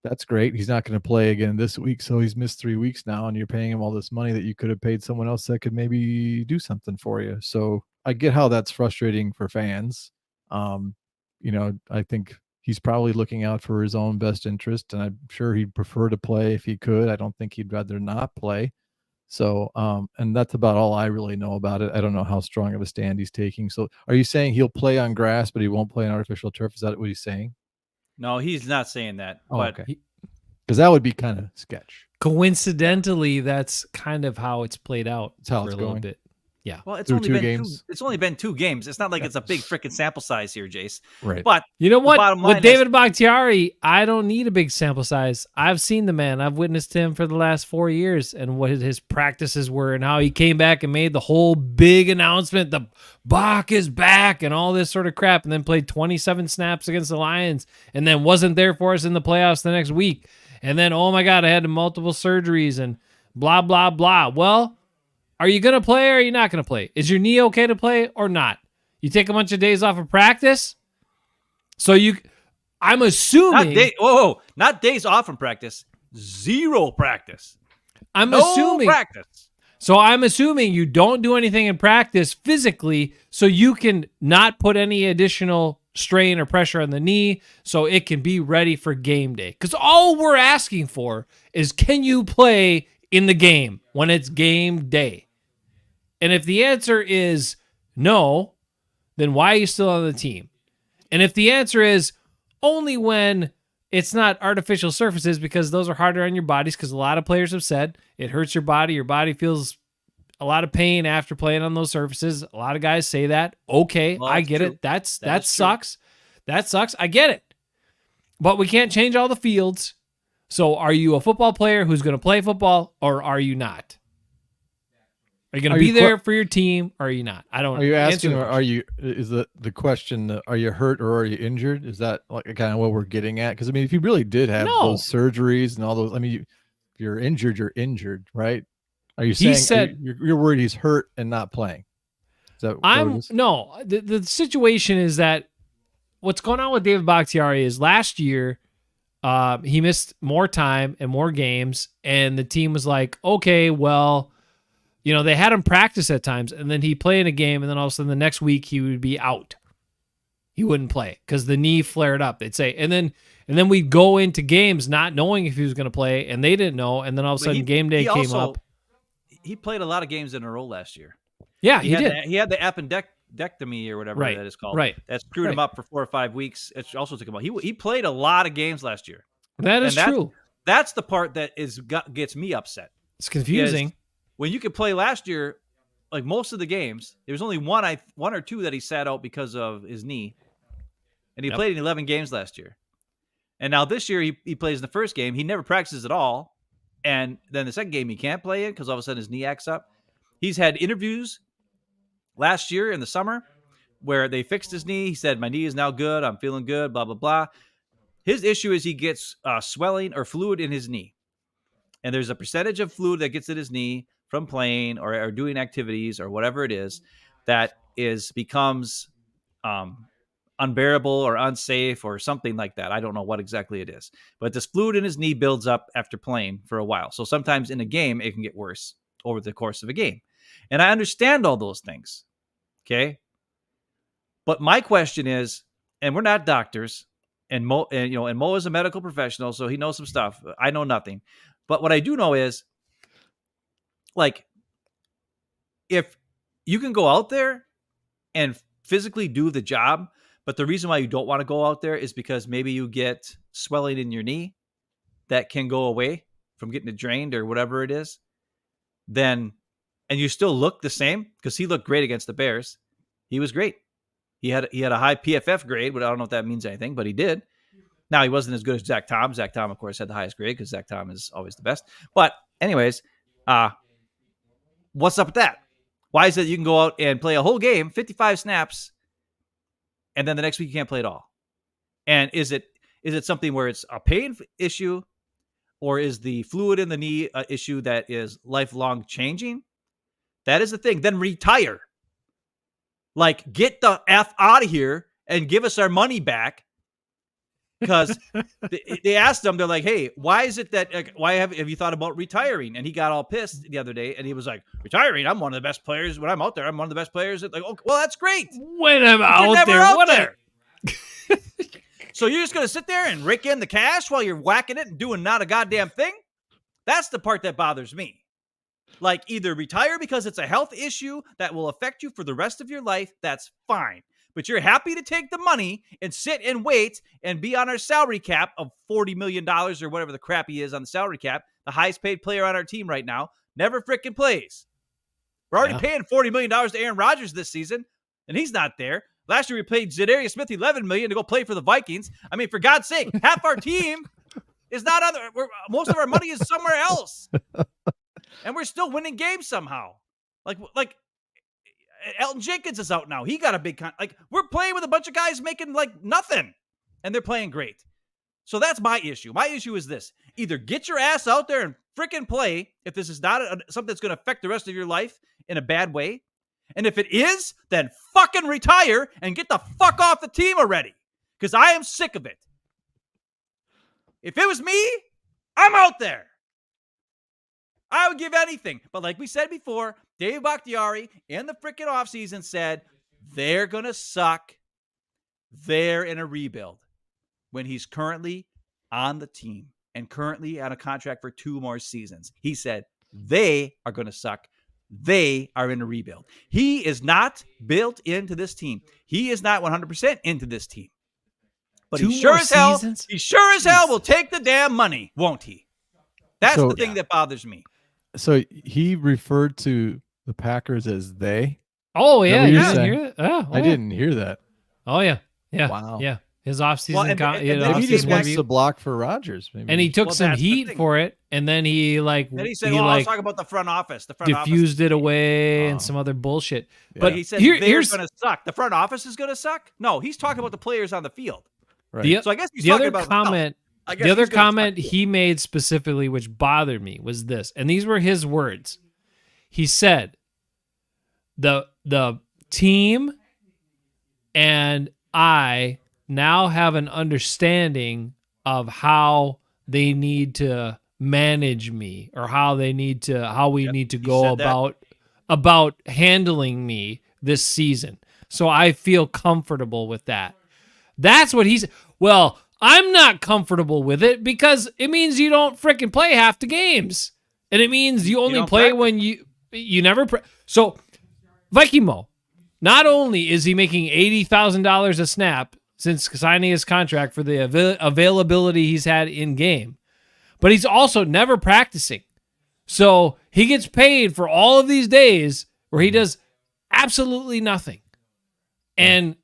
that's great. He's not going to play again this week. So he's missed 3 weeks now, and you're paying him all this money that you could have paid someone else that could maybe do something for you. So I get how that's frustrating for fans. I think he's probably looking out for his own best interest, and I'm sure he'd prefer to play if he could. I don't think he'd rather not play. So, and that's about all I really know about it. I don't know how strong of a stand he's taking. So are you saying he'll play on grass, but he won't play on artificial turf? Is that what he's saying? No, he's not saying that. Oh, but okay. Because that would be kind of sketch. Coincidentally, that's kind of how it's played out. That's how for it's a little going. bit. Yeah. Well, it's Through only 2 been games. it's only been 2 games. It's not like it's a big freaking sample size here, Jace. Right. But You know the what? bottom line With David Bakhtiari, I don't need a big sample size. I've seen the man. I've witnessed him for the last 4 years and what his practices were and how he came back and made the whole big announcement, the Bach is back and all this sort of crap, and then played 27 snaps against the Lions and then wasn't there for us in the playoffs the next week. And then, oh my God, I had multiple surgeries and blah, blah, blah. Well, are you going to play or are you not going to play? Is your knee okay to play or not? You take a bunch of days off of practice? So I'm assuming. Not days off from practice. 0 practice. I'm No assuming. practice. So I'm assuming you don't do anything in practice physically so you can not put any additional strain or pressure on the knee so it can be ready for game day. Because all we're asking for is, can you play in the game when it's game day? And if the answer is no, then why are you still on the team? And if the answer is only when it's not artificial surfaces, because those are harder on your bodies, because a lot of players have said it hurts your body feels a lot of pain after playing on those surfaces. A lot of guys say that. Okay, Well, I that's get true. it. That is true. sucks. That sucks. I get it. But we can't change all the fields. So are you a football player who's going to play football, or are you not? Are you going to be there for your team, or are you not? I don't. Are you answer asking, the or question. are you? Is the question? Are you hurt or are you injured? Is that like kind of what we're getting at? Because I mean, if you really did have No. those surgeries and all those, I mean, if you're injured, you're injured, right? Are you He saying said- you're worried he's hurt and not playing? Is that what it is? No. The situation is that what's going on with David Bakhtiari is last year he missed more time and more games, and the team was like, okay, well, they had him practice at times, and then he'd play in a game, and then all of a sudden the next week he would be out. He wouldn't play because the knee flared up. They'd say, and then we'd go into games not knowing if he was going to play, and they didn't know, and then all of a sudden game day came up. He played a lot of games in a row last year. Yeah, he did. He had the appendectomy or whatever Right, that is called. right, That screwed him right. up for 4 or 5 weeks. It also took him out. He played a lot of games last year. That is true. That's the part that gets me upset. It's confusing. When you could play last year, like most of the games, there was only one or two that he sat out because of his knee, and he played in 11 games last year. And now this year he plays in the first game. He never practices at all, and then the second game he can't play in because all of a sudden his knee acts up. He's had interviews last year in the summer where they fixed his knee. He said, "My knee is now good. I'm feeling good." Blah blah blah. His issue is he gets swelling or fluid in his knee, and there's a percentage of fluid that gets in his knee from playing or doing activities or whatever it is that becomes unbearable or unsafe or something like that. I don't know what exactly it is, but this fluid in his knee builds up after playing for a while. So sometimes in a game it can get worse. over the course of a game. And I understand all those things. Okay. But my question is, and we're not doctors, and Mo is a medical professional, so he knows some stuff. I know nothing. But what I do know is, like, if you can go out there and physically do the job, but the reason why you don't want to go out there is because maybe you get swelling in your knee that can go away from getting it drained or whatever it is, then, and you still look the same, because he looked great against the Bears. He was great. He had a high PFF grade, but I don't know if that means anything, but he did. Now, he wasn't as good as Zach Tom. Zach Tom, of course, had the highest grade because Zach Tom is always the best. But anyways, what's up with that? Why is it you can go out and play a whole game, 55 snaps, and then the next week you can't play at all? And is it something where it's a pain issue, or is the fluid in the knee issue that is lifelong changing? That is the thing. Then retire. Like, get the F out of here and give us our money back. Because they asked him, they're like, hey, why is it that, like, why have you thought about retiring? And he got all pissed the other day, and he was like, retiring? I'm one of the best players. When I'm out there, I'm one of the best players. Like, okay, well, that's great. When I'm out there, So you're just going to sit there and rake in the cash while you're whacking it and doing not a goddamn thing? That's the part that bothers me. Like, either retire because it's a health issue that will affect you for the rest of your life. That's fine. But you're happy to take the money and sit and wait and be on our salary cap of $40 million or whatever the crap he is on the salary cap, the highest paid player on our team right now, never freaking plays. We're already paying $40 million to Aaron Rodgers this season, and he's not there. Last year we paid Zadarius Smith $11 million to go play for the Vikings. I mean, for God's sake, half our team is not on most of our money is somewhere else. And we're still winning games somehow. Like Elton Jenkins is out now. He got a big we're playing with a bunch of guys making like nothing, and they're playing great. So that's my issue. My issue is this: either get your ass out there and freaking play if this is not something that's going to affect the rest of your life in a bad way, and if it is, then fucking retire and get the fuck off the team already, because I am sick of it. If it was me, I'm out there. I would give anything. But like we said before, Dave Bakhtiari in the freaking offseason said they're going to suck. They're in a rebuild when he's currently on the team and currently on a contract for 2 more seasons. He said they are going to suck. They are in a rebuild. He is not built into this team. He is not 100% into this team. But he sure as hell will take the damn money, won't he? That's the thing that bothers me. So he referred to the Packers as they. Oh yeah, you didn't hear that? Oh, I didn't hear that. Oh yeah. Wow. Yeah. His offseason. Maybe he just wants to block for Rodgers. Maybe. And he took some heat for it, and then he Then he said, "Let's talk about the front office." The front diffused it away and some other bullshit. Yeah. But he said they're going to suck. The front office is going to suck. No, he's talking about the players on the field. Right. So I guess he's talking about comment. The other comment he made specifically, which bothered me, was this, and these were his words. He said, the team and I now have an understanding of how they need to manage me, or how we need to go about handling me this season. So I feel comfortable with that. That's what he's, well, I'm not comfortable with it because it means you don't freaking play half the games. And it means you only play when you never So Viking Moe, not only is he making $80,000 a snap since signing his contract for the availability he's had in game, but he's also never practicing. So he gets paid for all of these days where he does absolutely nothing. And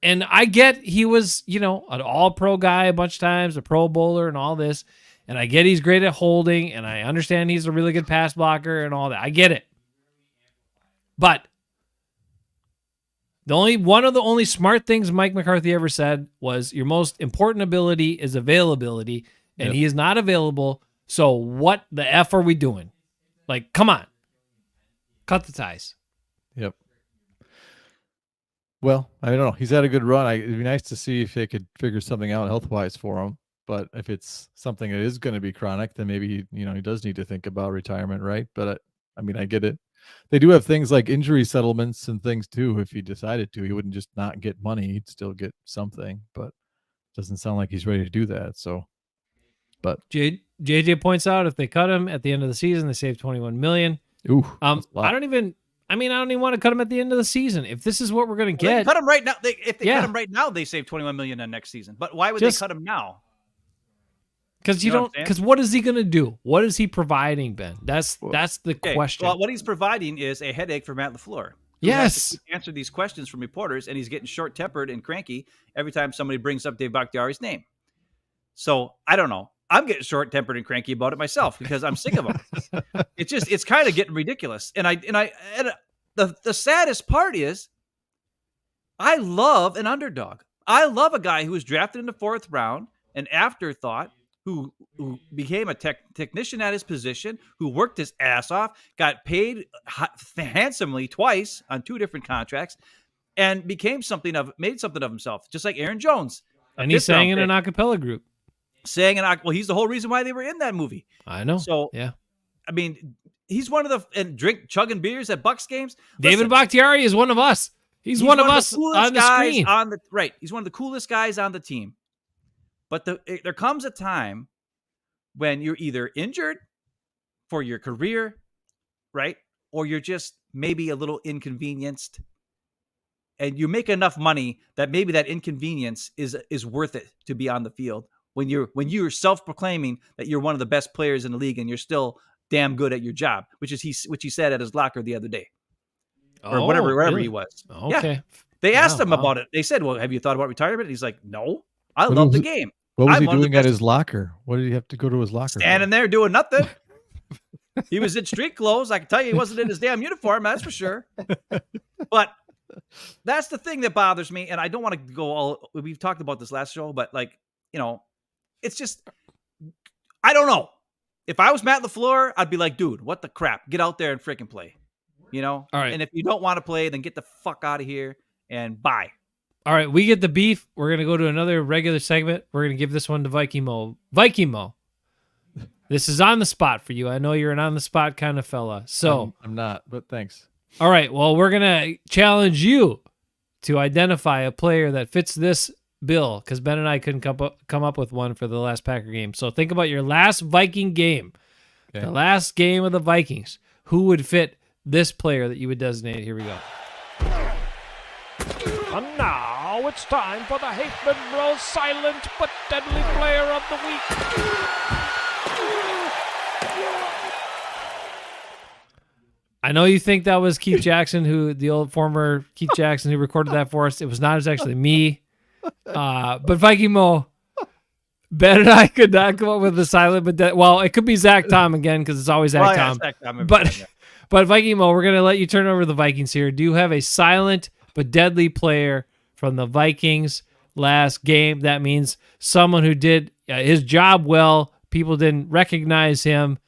I get he was, an all-pro guy a bunch of times, a Pro Bowler and all this. And I get he's great at holding, and I understand he's a really good pass blocker and all that. I get it. But one of the only smart things Mike McCarthy ever said was your most important ability is availability, and he is not available. So what the F are we doing? Like, come on. Cut the ties. Yep. Well, I don't know. He's had a good run. It'd be nice to see if they could figure something out health-wise for him. But if it's something that is going to be chronic, then maybe he does need to think about retirement, right? But I mean, I get it. They do have things like injury settlements and things too. If he decided to, he wouldn't just not get money; he'd still get something. But it doesn't sound like he's ready to do that. So, but JJ points out if they cut him at the end of the season, they save $21 million. ooh, that's a lot. I don't even want to cut him at the end of the season. If this is what we're going to Well, they get, can cut him right now. If they Yeah. cut him right now, they save $21 million on next season. But why would Just- they cut him now? because You know what I'm saying? because what is he going to do? What is he providing, Ben? That's the Okay, question. well, what he's providing is a headache for Matt LaFleur. Yes. Answer these questions from reporters, and he's getting short-tempered and cranky every time somebody brings up Dave Bakhtiari's name. So I don't know. I'm getting short-tempered and cranky about it myself because I'm sick of him. It's kind of getting ridiculous. And the saddest part is I love an underdog. I love a guy who was drafted in the 4th round, an afterthought, who became a technician at his position, who worked his ass off, got paid handsomely twice on 2 different contracts, and made something of himself, just like Aaron Jones. And he sang in an a cappella group. Well, he's the whole reason why they were in that movie. I know. So, yeah. I mean, he's one of chugging beers at Bucks games. David Bakhtiari is one of us. He's one of us on the screen. He's one of the coolest guys on the team. But there comes a time when you're either injured for your career, right? Or you're just maybe a little inconvenienced. And you make enough money that maybe that inconvenience is worth it to be on the field. When you're self-proclaiming that you're one of the best players in the league and you're still damn good at your job, which he said at his locker the other day. Or whatever, wherever he was. Okay. Yeah. They asked him Wow. about it. They said, well, have you thought about retirement? And he's like, no, I love the game. What was I'm he one of the doing at best- his locker? What did he have to go to his locker? Standing there doing nothing. He was in street clothes. I can tell you he wasn't in his damn uniform, that's for sure. But that's the thing that bothers me. And I don't want to go we've talked about this last show, but it's just, I don't know. If I was Matt LaFleur, I'd be like, dude, what the crap? Get out there and freaking play. All right. And if you don't want to play, then get the fuck out of here and bye. All right, we get the beef. We're going to go to another regular segment. We're going to give this one to Viking Moe. Viking Moe, this is on the spot for you. I know you're an on the spot kind of fella. So I'm not, but thanks. All right, well, we're going to challenge you to identify a player that fits this bill because Ben and I couldn't come up with one for the last Packer game. So think about your last Viking game, Okay. the last game of the Vikings. Who would fit this player that you would designate? Here we go. And now it's time for the Hateman Bros silent but deadly player of the week. I know you think that was Keith Jackson, the old former Keith Jackson who recorded that for us. It was not. It was actually me. But Viking Moe, Ben and I could not come up with the silent but it could be Zach Tom again because it's always Zach Tom. Zach Tom every But time, yeah. but Viking Moe, we're gonna let you turn over the Vikings here. Do you have a silent but deadly player from the Vikings last game? That means someone who did his job well. People didn't recognize him.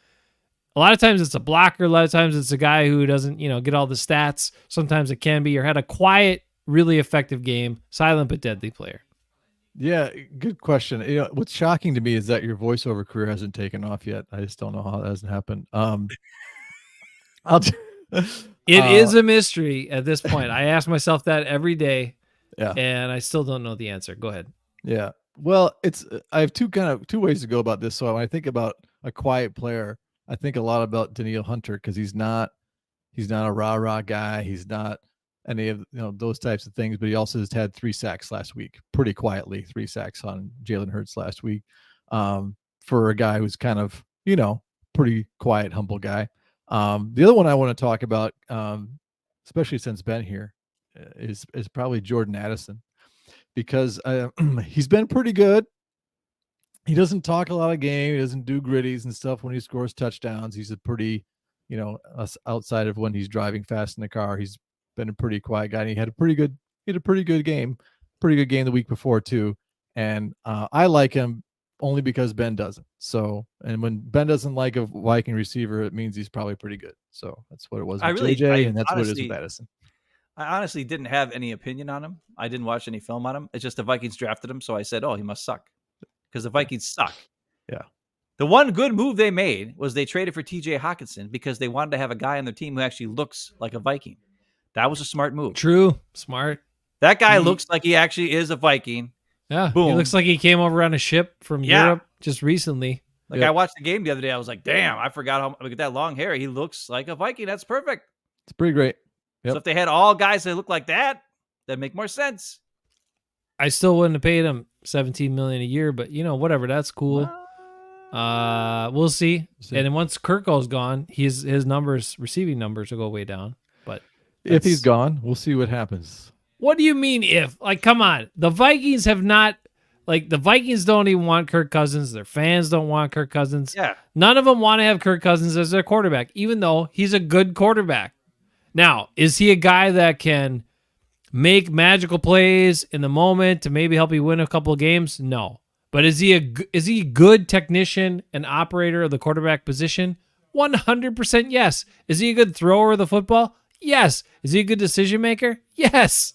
A lot of times it's a blocker. A lot of times it's a guy who doesn't, get all the stats. Sometimes it can be, or had a quiet, really effective game. Silent but deadly player. Yeah, good question. What's shocking to me is that your voiceover career hasn't taken off yet. I just don't know how that hasn't happened. It is a mystery at this point. I ask myself that every day, Yeah. and I still don't know the answer. Go ahead. Yeah. Well, I have two ways to go about this. So when I think about a quiet player, I think a lot about Daniil Hunter because he's not a rah-rah guy. He's not any of those types of things, but he also has had 3 sacks last week, pretty quietly, 3 sacks on Jalen Hurts last week. For a guy who's kind of, pretty quiet, humble guy. The other one I want to talk about, especially since Ben here, is probably Jordan Addison because he's been pretty good. He doesn't talk a lot of game. He doesn't do gritties and stuff when he scores touchdowns. He's a pretty, outside of when he's driving fast in the car, he's been a pretty quiet guy. And he had a pretty good game the week before too. And I like him only because Ben doesn't. So, and when Ben doesn't like a Viking receiver, it means he's probably pretty good. So that's what it was with JJ, and that's what it is with Addison. I honestly didn't have any opinion on him. I didn't watch any film on him. It's just the Vikings drafted him, so I said, "Oh, he must suck," because the Vikings suck. Yeah. The one good move they made was they traded for TJ Hawkinson because they wanted to have a guy on their team who actually looks like a Viking. That was a smart move. True. Smart. That guy He- looks like he actually is a Viking. Yeah. Boom. He looks like he came over on a ship from Yeah. Europe just recently. Like I watched the game the other day. I was like, damn, I forgot how look at that long hair. He looks like a Viking. That's perfect. It's pretty great. Yep. So if they had all guys that look like that, that'd make more sense. I still wouldn't have paid him $17 million a year, but whatever. That's cool. We'll see. And then once Kirko's gone, his receiving numbers will go way down. But If he's gone, we'll see what happens. what do you mean if? Like, come on. The Vikings have not. Like, the Vikings don't even want Kirk Cousins. Their fans don't want Kirk Cousins. Yeah. None of them want to have Kirk Cousins as their quarterback, even though he's a good quarterback. Now, is he a guy that can make magical plays in the moment to maybe help you win a couple of games? No. But is he a good technician and operator of the quarterback position? 100% yes. Is he a good thrower of the football? Yes. Is he a good decision maker? Yes.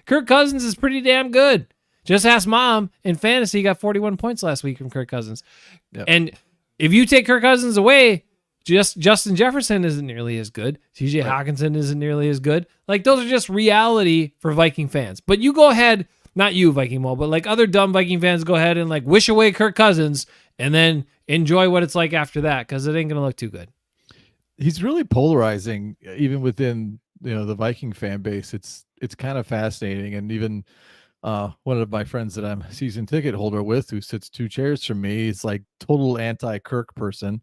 Kirk Cousins is pretty damn good. Just ask Mom. In fantasy, he got 41 points last week from Kirk Cousins. Yep. And if you take Kirk Cousins away, Justin Jefferson isn't nearly as good. TJ Hawkinson isn't nearly as good. Like, those are just reality for Viking fans. But you go ahead, not you, Viking Moe, but like other dumb Viking fans go ahead and like wish away Kirk Cousins and then enjoy what it's like after that, because it ain't going to look too good. He's really polarizing, even within the Viking fan base. It's kind of fascinating, and even one of my friends that I'm a season ticket holder with, who sits 2 chairs from me, is like total anti-Kirk person,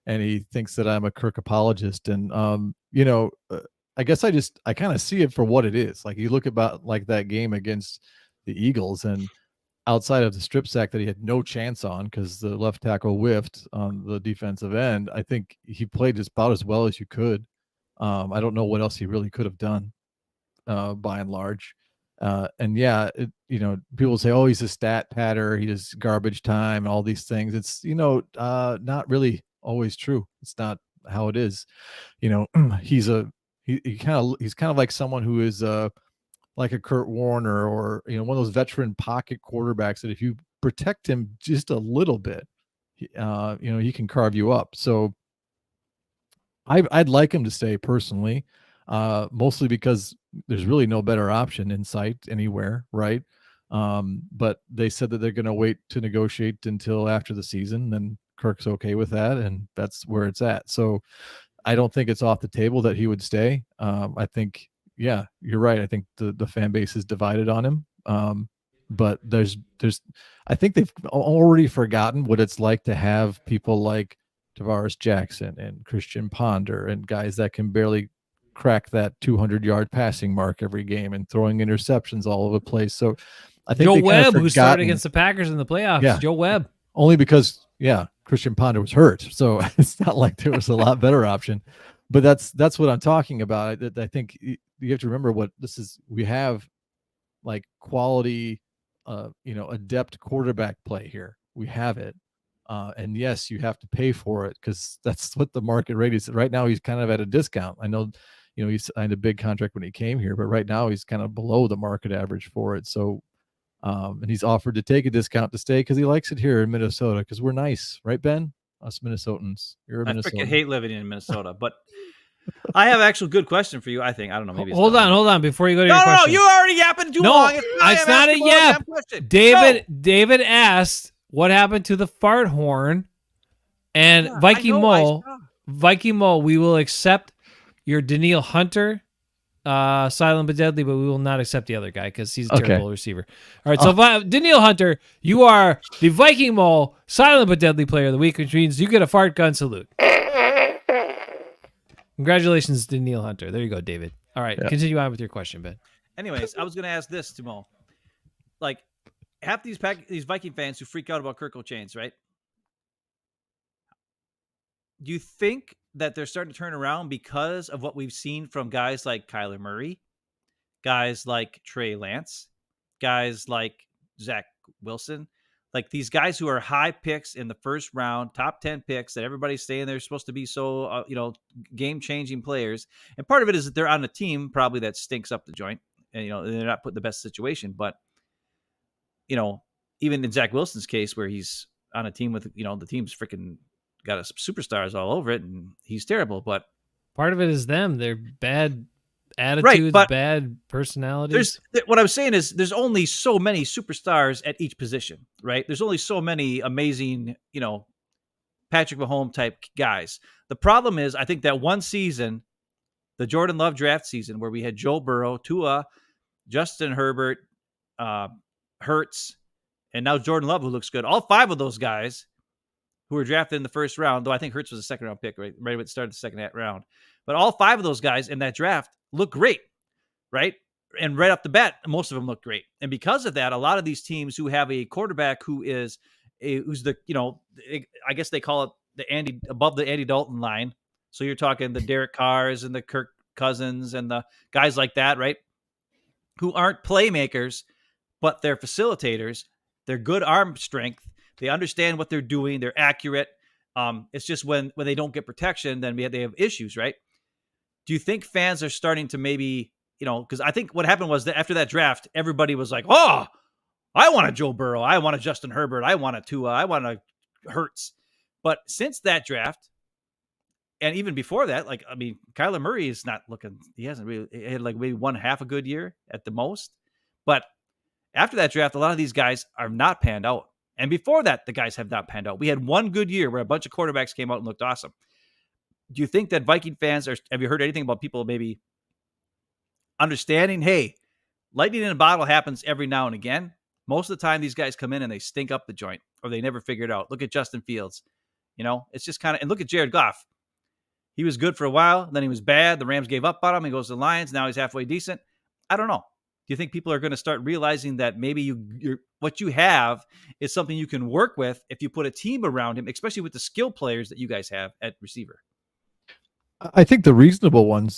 and he thinks that I'm a Kirk apologist. And I guess I kind of see it for what it is. Like, you look about like that game against the Eagles, and outside of the strip sack that he had no chance on because the left tackle whiffed on the defensive end, I think he played just about as well as you could. I don't know what else he really could have done, by and large. And yeah, people say, oh, he's a stat patter, he does garbage time and all these things. It's, not really always true. It's not how it is. He's kind of like someone who is like a Kurt Warner, or one of those veteran pocket quarterbacks that if you protect him just a little bit, he can carve you up. So I'd like him to stay personally, mostly because there's really no better option in sight anywhere, right? But they said that they're going to wait to negotiate until after the season, and Kirk's okay with that, and that's where it's at. So I don't think it's off the table that he would stay. I think, yeah, you're right. I think the fan base is divided on him. But I think they've already forgotten what it's like to have people like Tavares Jackson and Christian Ponder and guys that can barely crack that 200-yard passing mark every game and throwing interceptions all over the place. So I think Joe Webb, who started against the Packers in the playoffs. Yeah. Joe Webb. Only because, Christian Ponder was hurt. So it's not like there was a lot better option. But that's what I'm talking about. I think you have to remember what this is. We have like quality, adept quarterback play here. We have it. And yes, you have to pay for it because that's what the market rate is. Right now, he's kind of at a discount. I know, he signed a big contract when he came here, but right now he's kind of below the market average for it. So, and he's offered to take a discount to stay because he likes it here in Minnesota because we're nice, right, Ben? Us Minnesotans. You're a I Minnesotan. freaking hate living in Minnesota, but I have an actual good question for you. I think, I don't know, maybe it's Hold dumb. on, before you go to your No, question. you already yapping too No, long. it's not a yap. David asked what happened to the fart horn, and Yeah, Viking Moe, saw. we will accept your Daniil Hunter, silent but deadly, but we will not accept the other guy because he's a terrible receiver. All right, so Daniil Hunter, you are the Viking Moe silent but deadly player of the week, which means you get a fart gun salute. Congratulations, Daniil Hunter. There you go, David. All right, continue on with your question, Ben. Anyways, I was going to ask this to Mo. Like, half these Viking fans who freak out about Kirk Chains, right? Do you think that they're starting to turn around because of what we've seen from guys like Kyler Murray, guys like Trey Lance, guys like Zach Wilson, like these guys who are high picks in the first round, top 10 picks that everybody's saying they're supposed to be so, game-changing players. And part of it is that they're on a team probably that stinks up the joint, and, they're not put in the best situation. But, even in Zach Wilson's case where he's on a team with, the team's freaking got superstars all over it, and he's terrible. But Part of it is them. They're bad attitudes, but bad personalities. what I'm saying is there's only so many superstars at each position, right? There's only so many amazing, Patrick Mahomes type guys. The problem is, I think that one season, the Jordan Love draft season, where we had Joe Burrow, Tua, Justin Herbert, Hurts, and now Jordan Love, who looks good. All 5 of those guys who were drafted in the first round, though I think Hurts was a second round pick, right at the start of the second round. But all 5 of those guys in that draft look great, right? And right off the bat, most of them look great. And because of that, a lot of these teams who have a quarterback who's the, I guess they call it above the Andy Dalton line. So you're talking the Derek Carrs and the Kirk Cousins and the guys like that, right? Who aren't playmakers, but they're facilitators. They're good arm strength. They understand what they're doing. They're accurate. It's just when they don't get protection, then they have issues, right? Do you think fans are starting to maybe, because I think what happened was that after that draft, everybody was like, oh, I want a Joe Burrow. I want a Justin Herbert. I want a Tua. I want a Hurts. But since that draft, and even before that, Kyler Murray is not looking, he hasn't really, he had maybe 1/2 a good year at the most. But after that draft, a lot of these guys are not panned out. And before that, the guys have not panned out. We had one good year where a bunch of quarterbacks came out and looked awesome. Do you think that Viking fans have you heard anything about people maybe understanding, hey, lightning in a bottle happens every now and again. Most of the time, these guys come in and they stink up the joint, or they never figure it out. Look at Justin Fields. It's just kind of, and look at Jared Goff. He was good for a while, then he was bad. The Rams gave up on him. He goes to the Lions. Now he's halfway decent. I don't know. Do you think people are going to start realizing that maybe what you have is something you can work with if you put a team around him, especially with the skill players that you guys have at receiver? I think the reasonable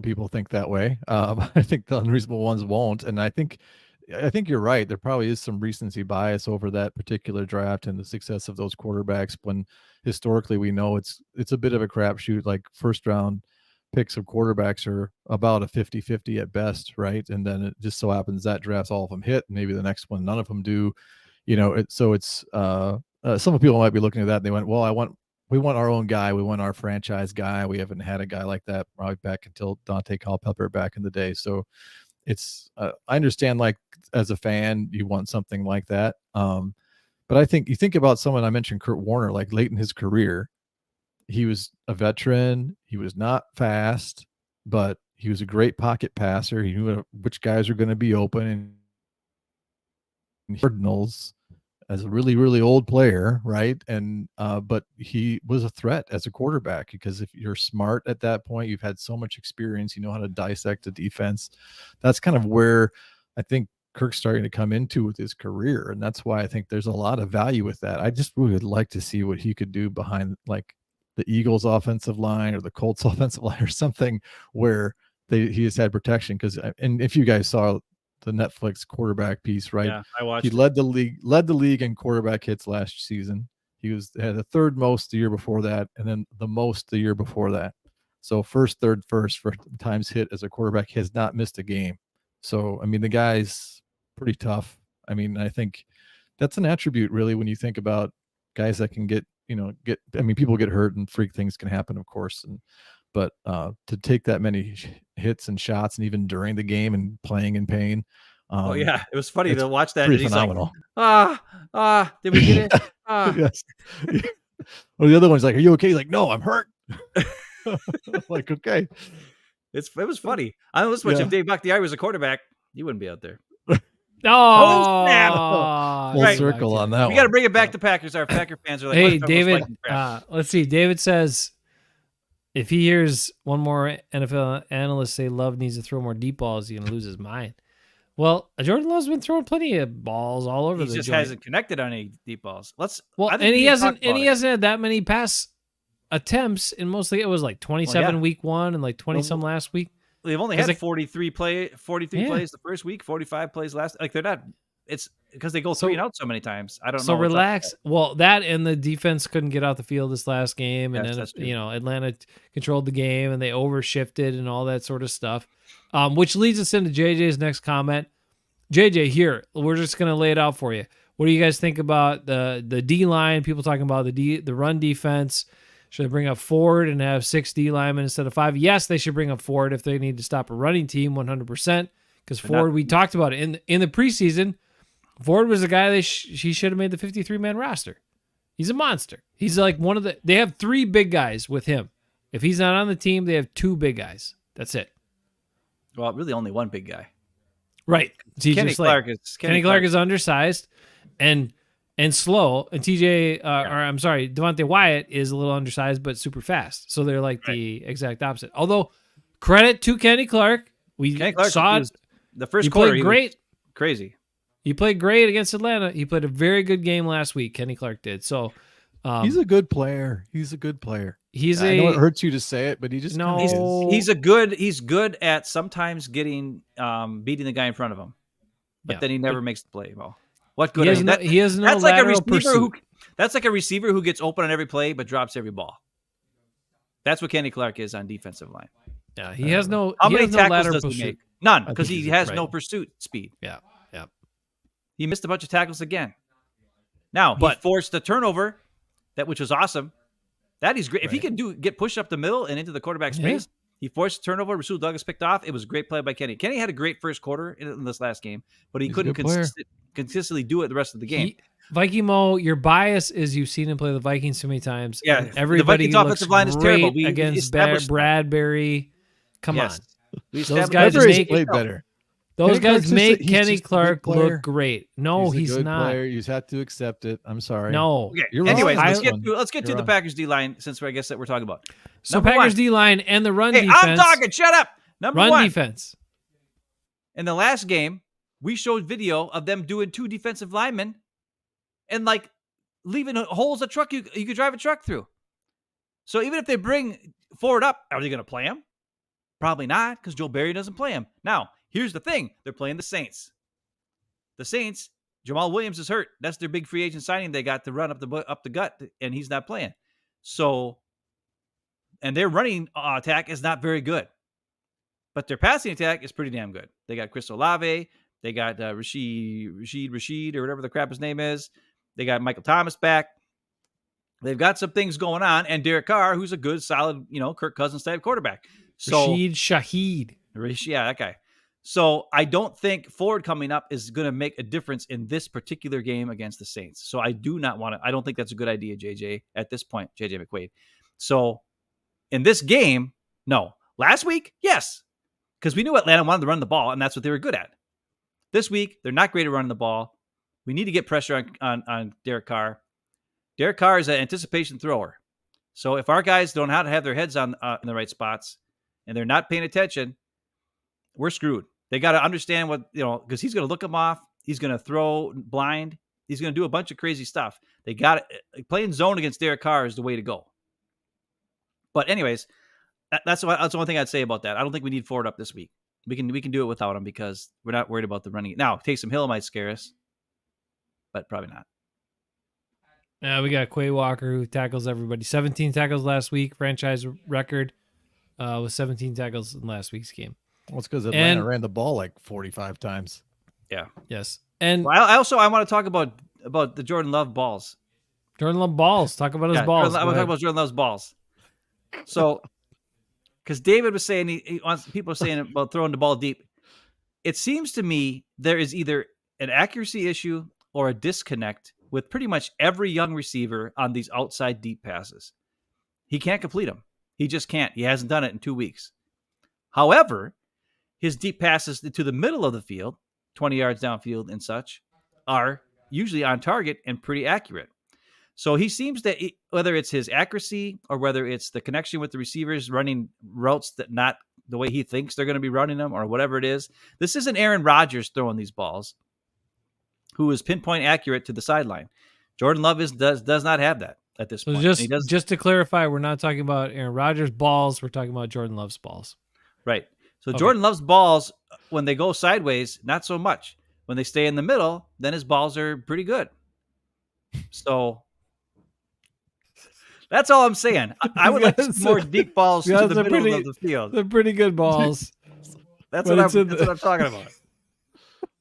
people think that way. I think the unreasonable ones won't. And I think you're right. There probably is some recency bias over that particular draft and the success of those quarterbacks, when historically we know it's a bit of a crapshoot. Like first round picks of quarterbacks are about a 50-50 at best, right? And then it just so happens that drafts all of them hit, and maybe the next one none of them do. So it's some people might be looking at that and they went, well, we want our own guy. We want our franchise guy. We haven't had a guy like that probably back until Dante Culpepper back in the day. So it's I understand, like, as a fan, you want something like that. But I think you think about someone, I mentioned Kurt Warner, like late in his career, he was a veteran. He was not fast, but he was a great pocket passer. He knew which guys are going to be open. And Cardinals as a really, really old player, right? And but he was a threat as a quarterback, because if you're smart at that point, you've had so much experience, you know how to dissect a defense. That's kind of where I think Kirk's starting to come into with his career, and that's why I think there's a lot of value with that. I just would like to see what he could do behind, like, the Eagles offensive line or the Colts offensive line or something where he has had protection. Because, and if you guys saw the Netflix quarterback piece, right? Yeah, I watched. He led the league in quarterback hits last season. He had the third most the year before that, and then the most the year before that. So first for times hit as a quarterback, he has not missed a game. So I mean, the guy's pretty tough. I mean, I think that's an attribute, really, when you think about guys that can people get hurt and freak things can happen, of course. But to take that many hits and shots, and even during the game and playing in pain. It was funny to watch that. Pretty He's phenomenal. Like, did we get it? Yes. Well, the other one's like, "Are you okay?" He's like, "No, I'm hurt." Like, okay. It was funny. I don't know this much. Yeah. If Dave Bakhtiari was a quarterback, he wouldn't be out there. Oh, snap. Full Right. circle on that We one. got to bring it back to Packers. Our Packer fans are like, Hey, "Let's talk about David, Viking crap." let's see. David says if he hears one more NFL analyst say Love needs to throw more deep balls, he's going to lose his mind. Well, Jordan Love's been throwing plenty of balls all over He the just joint. hasn't connected on any deep balls. I think And we he can hasn't talk about it. had that many pass attempts, and mostly it was like 27 week one and like 20 some last week. They've only 'Cause had like- 43 plays the first week, 45 plays last. Like, they're not. It's because they go 3 and out so many times. I don't know. So what's up with relax. that. Well, that and the defense couldn't get out the field this last game, and Yes, then that's true. Atlanta controlled the game and they overshifted and all that sort of stuff. Which leads us into JJ's next comment. JJ, here, we're just gonna lay it out for you. What do you guys think about the D line? People talking about the run defense. Should they bring up Ford and have 6 D linemen instead of 5? Yes, they should bring up Ford if they need to stop a running team 100%. Because Ford, we talked about it in the preseason. Ford was the guy he should have made the 53-man roster. He's a monster. He's like one of the. They have 3 big guys with him. If he's not on the team, they have 2 big guys. That's it. Well, really only one big guy. Right. Kenny Clark is undersized and slow. And Devontae Wyatt is a little undersized but super fast. So they're like the exact opposite. Although credit to Kenny Clark, saw it. The first he quarter, played great. Crazy. He played great against Atlanta. He played a very good game last week. Kenny Clark did. So he's a good player. He's a good player. I know it hurts you to say it, but he just he's good at sometimes getting beating the guy in front of him, but then he never makes the play. Well, what good? He has no that's like a receiver pursuit. That's like a receiver who gets open on every play but drops every ball. That's what Kenny Clark is on defensive line. Yeah, he has no. How many tackles lateral does pursuit. he make? None, because he has no pursuit speed. Yeah. He missed a bunch of tackles again. Now he forced the turnover, which was awesome. That is great. If he can get pushed up the middle and into the quarterback space, he forced a turnover. Rasul Douglas picked off. It was a great play by Kenny. Kenny had a great first quarter in this last game, but he couldn't consistently do it the rest of the game. Viking Moe, your bias is you've seen him play the Vikings so many times. Yeah, everybody the Vikings offensive line is terrible. We against Bradbury. Come on, those guys played better. Those guys make Kenny Clark look great. No, he's not. Player. You just have to accept it. I'm sorry. No. Okay. Anyways, let's get to the Packers D line since I guess that we're talking about. So Packers D line and the run defense. I'm talking. Shut up. Number one. Run defense. In the last game, we showed video of them doing 2 defensive linemen and like leaving holes a truck you could drive a truck through. So even if they bring Ford up, are they going to play him? Probably not, because Joe Barry doesn't play him. Now, here's the thing. They're playing the Saints. The Saints, Jamal Williams is hurt. That's their big free agent signing they got to run up the gut, and he's not playing. So, and their running attack is not very good. But their passing attack is pretty damn good. They got Chris Olave. They got Rashid, or whatever the crap his name is. They got Michael Thomas back. They've got some things going on. And Derek Carr, who's a good, solid, Kirk Cousins type quarterback. So, Rashid Shaheed. Yeah, that guy. So I don't think Ford coming up is going to make a difference in this particular game against the Saints. So I do not want to. I don't think that's a good idea, JJ, at this point, JJ McQuaid. So in this game, no. Last week, yes, because we knew Atlanta wanted to run the ball, and that's what they were good at. This week, they're not great at running the ball. We need to get pressure on Derek Carr. Derek Carr is an anticipation thrower. So if our guys don't know how to have their heads on in the right spots and they're not paying attention, we're screwed. They got to understand because he's going to look them off. He's going to throw blind. He's going to do a bunch of crazy stuff. They got it. Playing zone against Derek Carr is the way to go. But anyways, that's the only thing I'd say about that. I don't think we need Ford up this week. We can do it without him because we're not worried about the running. Now, Taysom Hill might scare us, but probably not. We got Quay Walker who tackles everybody. 17 tackles last week, franchise record with 17 tackles in last week's game. Well, it's because Atlanta ran the ball like 45 times. Yeah. Yes. And I want to talk about the Jordan Love balls. Jordan Love balls. Talk about his balls. I want to talk about Jordan Love's balls. So, because David was saying he wants people are saying about throwing the ball deep. It seems to me there is either an accuracy issue or a disconnect with pretty much every young receiver on these outside deep passes. He can't complete them. He just can't. He hasn't done it in 2 weeks. However, his deep passes to the middle of the field, 20 yards downfield and such, are usually on target and pretty accurate. So he seems that whether it's his accuracy or whether it's the connection with the receivers running routes that not the way he thinks they're going to be running them or whatever it is, this isn't Aaron Rodgers throwing these balls, who is pinpoint accurate to the sideline. Jordan Love does not have that at this point. Just to clarify, we're not talking about Aaron Rodgers' balls. We're talking about Jordan Love's balls. Right. So Jordan Love's balls, when they go sideways, not so much. When they stay in the middle, then his balls are pretty good. So that's all I'm saying. I would like more deep balls to the middle of the field. They're pretty good balls. That's what I'm talking about.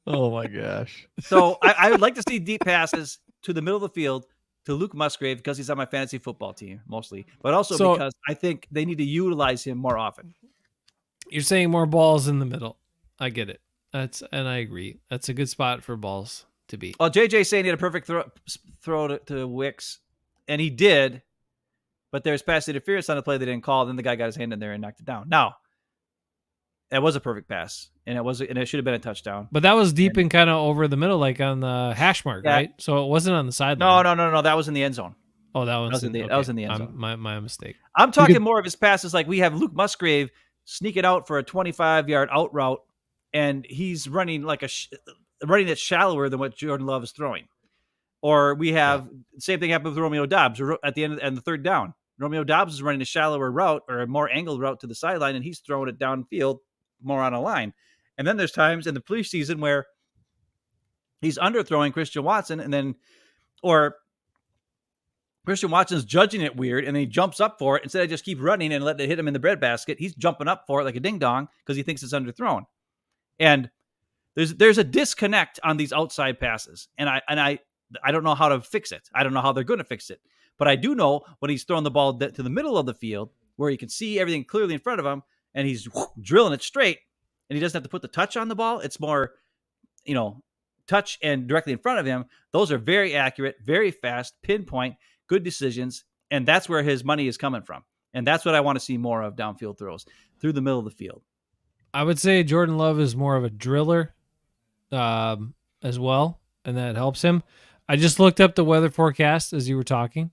Oh my gosh. So I would like to see deep passes to the middle of the field to Luke Musgrave because he's on my fantasy football team mostly, but also So- because I think they need to utilize him more often. You're saying more balls in the middle. I get it. And I agree. That's a good spot for balls to be. Well, JJ saying he had a perfect throw to Wicks, and he did, but there's pass interference on the play they didn't call. Then the guy got his hand in there and knocked it down. Now, that was a perfect pass, and it should have been a touchdown. But that was deep and kind of over the middle, like on the hash mark, Yeah. right? So it wasn't on the sideline. No. That was in the end zone. Oh, that was in the end zone. My mistake. I'm talking more of his passes. Like we have Luke Musgrave sneaking out for a 25-yard out route, and he's running like running it shallower than what Jordan Love is throwing. Or we have same thing happened with Romeo Dobbs at the end and the third down. Romeo Dobbs is running a shallower route or a more angled route to the sideline, and he's throwing it downfield more on a line. And then there's times in the preseason where he's underthrowing Christian Watson, and then or Christian Watson's judging it weird, and then he jumps up for it. Instead of just keep running and letting it hit him in the breadbasket, he's jumping up for it like a ding-dong because he thinks it's underthrown. And there's a disconnect on these outside passes, and I don't know how to fix it. I don't know how they're going to fix it. But I do know when he's throwing the ball to the middle of the field where he can see everything clearly in front of him, and he's drilling it straight, and he doesn't have to put the touch on the ball. It's more, touch and directly in front of him. Those are very accurate, very fast, pinpoint, good decisions, and that's where his money is coming from. And that's what I want to see more of downfield throws through the middle of the field. I would say Jordan Love is more of a driller as well, and that helps him. I just looked up the weather forecast as you were talking,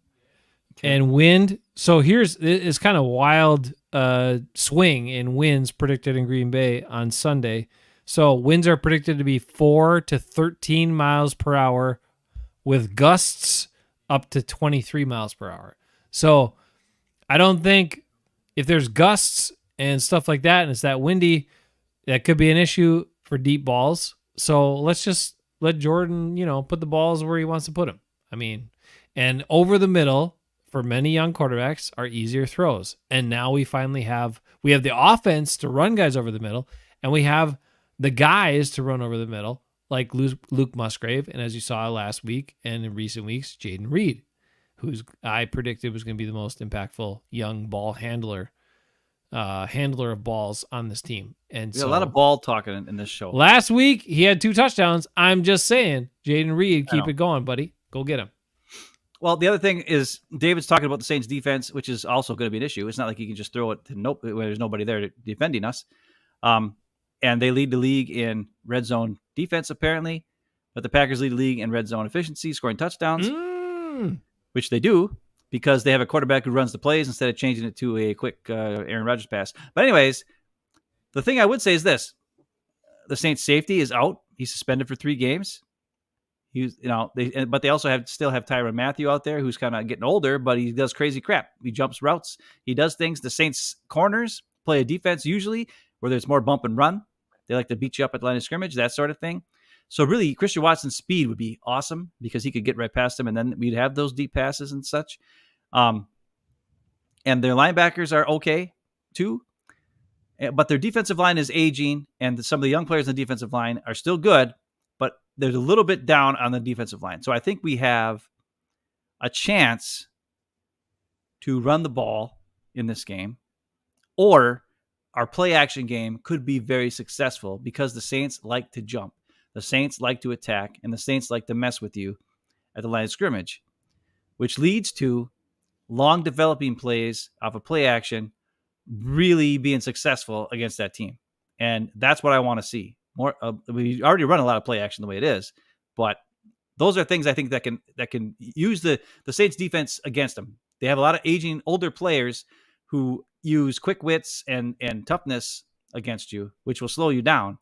and wind. So it's kind of wild swing in winds predicted in Green Bay on Sunday. So winds are predicted to be 4 to 13 miles per hour with gusts up to 23 miles per hour. So I don't think if there's gusts and stuff like that, and it's that windy, that could be an issue for deep balls. So let's just let Jordan, put the balls where he wants to put them. I mean, and over the middle for many young quarterbacks are easier throws. And now we finally have the offense to run guys over the middle, and we have the guys to run over the middle, like Luke Musgrave, and as you saw last week and in recent weeks, Jaden Reed, who's I predicted was going to be the most impactful young ball handler of balls on this team. And a lot of ball talking in this show. Last week, he had 2 touchdowns. I'm just saying, Jaden Reed, keep it going, buddy. Go get him. Well, the other thing is David's talking about the Saints defense, which is also going to be an issue. It's not like you can just throw it to where there's nobody there defending us. And they lead the league in red zone defense, apparently. But the Packers lead the league in red zone efficiency, scoring touchdowns, which they do because they have a quarterback who runs the plays instead of changing it to a quick Aaron Rodgers pass. But anyways, the thing I would say is this. The Saints safety is out. He's suspended for 3 games. But they also still have Tyrann Mathieu out there who's kind of getting older, but he does crazy crap. He jumps routes. He does things. The Saints corners play a defense usually where there's more bump and run. They like to beat you up at the line of scrimmage, that sort of thing. So really, Christian Watson's speed would be awesome because he could get right past him, and then we'd have those deep passes and such. And their linebackers are okay too, but their defensive line is aging, and some of the young players in the defensive line are still good, but there's a little bit down on the defensive line. So I think we have a chance to run the ball in this game, or our play action game could be very successful because the Saints like to jump. The Saints like to attack, and the Saints like to mess with you at the line of scrimmage, which leads to long developing plays off of play action really being successful against that team. And that's what I want to see. More. We already run a lot of play action the way it is, but those are things I think that can use the Saints defense against them. They have a lot of aging older players who use quick wits and toughness against you, which will slow you down.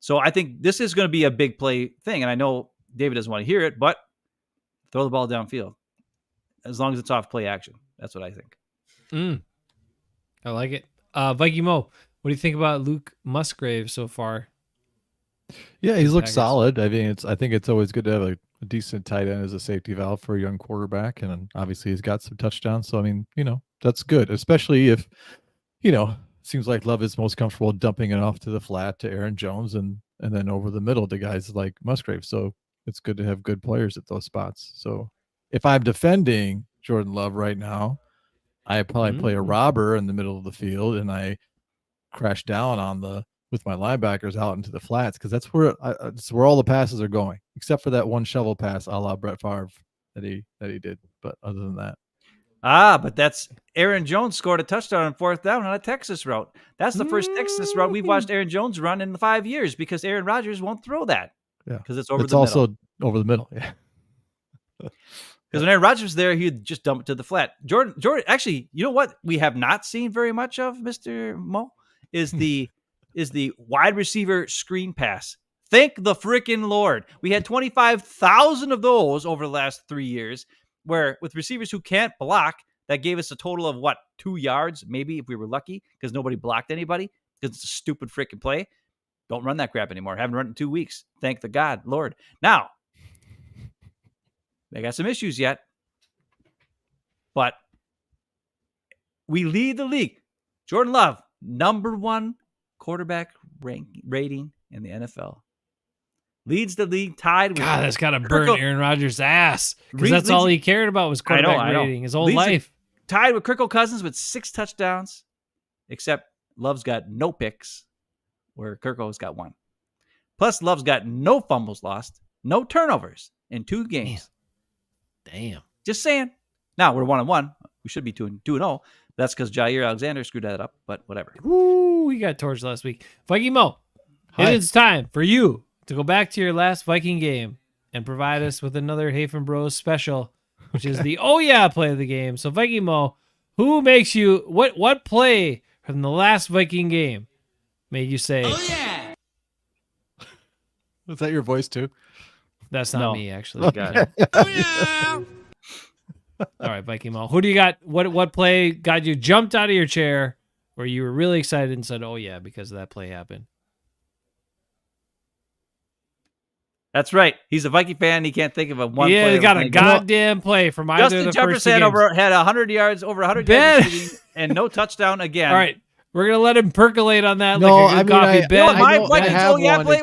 So I think this is going to be a big play thing. And I know David doesn't want to hear it, but throw the ball downfield as long as it's off play action. That's what I think. I like it. Viking Moe, what do you think about Luke Musgrave so far? Yeah, he's looked solid. I mean, I think it's always good to have a decent tight end as a safety valve for a young quarterback. And obviously he's got some touchdowns. So, I mean, that's good, especially if, seems like Love is most comfortable dumping it off to the flat to Aaron Jones. And and then over the middle to guys like Musgrave. So it's good to have good players at those spots. So if I'm defending Jordan Love right now, I probably play a robber in the middle of the field, and I crash down with my linebackers out into the flats, because that's where all the passes are going, except for that one shovel pass a la Brett Favre that he did. But other than that, but that's Aaron Jones scored a touchdown on 4th down on a Texas route. That's the first Texas route we've watched Aaron Jones run in 5 years, because Aaron Rodgers won't throw that. yeah, because it's it's also over the middle. Yeah. Because when Aaron Rodgers was there, he'd just dump it to the flat. Jordan, actually, you know what we have not seen very much of, Mr. Moe, is the wide receiver screen pass. Thank the freaking Lord. We had 25,000 of those over the last 3 years, where with receivers who can't block, that gave us a total of 2 yards, maybe if we were lucky, because nobody blocked anybody, because it's a stupid freaking play. Don't run that crap anymore. Haven't run it in 2 weeks. Thank the God, Lord. Now, they got some issues yet, but we lead the league. Jordan Love, number 1 quarterback rating in the NFL. Leads the league, tied with... God, that's got to burn Aaron Rodgers' ass, because that's all he cared about was quarterback rating his whole life. Tied with Kirk Cousins with 6 touchdowns, except Love's got no picks, where Kirko's got 1. Plus, Love's got no fumbles lost, no turnovers in 2 games. Damn. Just saying. Now, we're 1-1. We should be 2-0. That's because Jair Alexander screwed that up, but whatever. Woo, we got torched last week. Viking Moe, it is time for you to go back to your last Viking game and provide us with another Hafen Bros special, which is the Oh Yeah play of the game. So, Viking Moe, who makes you, what play from the last Viking game made you say, oh yeah? Was that your voice too? That's not me, actually. Okay. Oh yeah! All right, Viking Moe, who do you got? What play got you jumped out of your chair where you were really excited and said, oh yeah, because of that play happened? That's right. He's a Viking fan. He can't think of one play. Yeah, he got a goddamn play from either Justin of the first two Jefferson games. had 100 yards, over 100 yards receiving, and no touchdown again. All right, we're going to let him percolate on that No, like a good coffee You know what bed. my Vikings play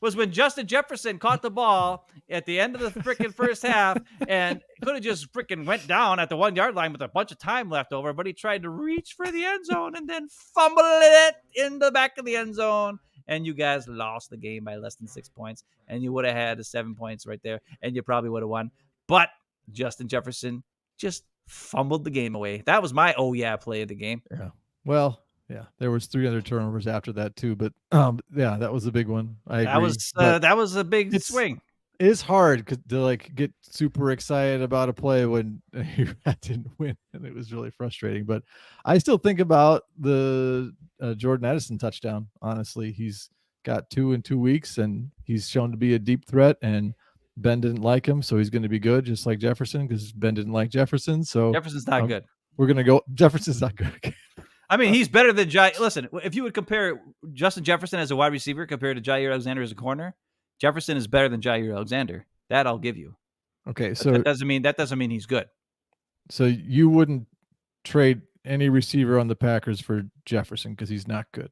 was when Justin Jefferson caught the ball at the end of the freaking first half and could have just freaking went down at the 1 yard line with a bunch of time left over, but he tried to reach for the end zone and then fumbled it in the back of the end zone. And you guys lost the game by less than 6 points, and you would have had 7 points right there, and you probably would have won. But Justin Jefferson just fumbled the game away. That was my oh yeah play of the game. Yeah. Well, yeah, there was 3 other turnovers after that too, but yeah, that was a big one. I agree. That was a big swing. It's hard to get super excited about a play when you didn't win, and it was really frustrating. But I still think about the Jordan Addison touchdown. Honestly, he's got 2 in 2 weeks, and he's shown to be a deep threat. And Ben didn't like him, so he's going to be good, just like Jefferson, because Ben didn't like Jefferson. So Jefferson's not good. We're gonna go. Jefferson's not good. I mean, he's better than Jair. Listen, if you would compare Justin Jefferson as a wide receiver compared to Jair Alexander as a corner, Jefferson is better than Jair Alexander. That I'll give you. Okay, so that doesn't mean he's good. So you wouldn't trade any receiver on the Packers for Jefferson because he's not good.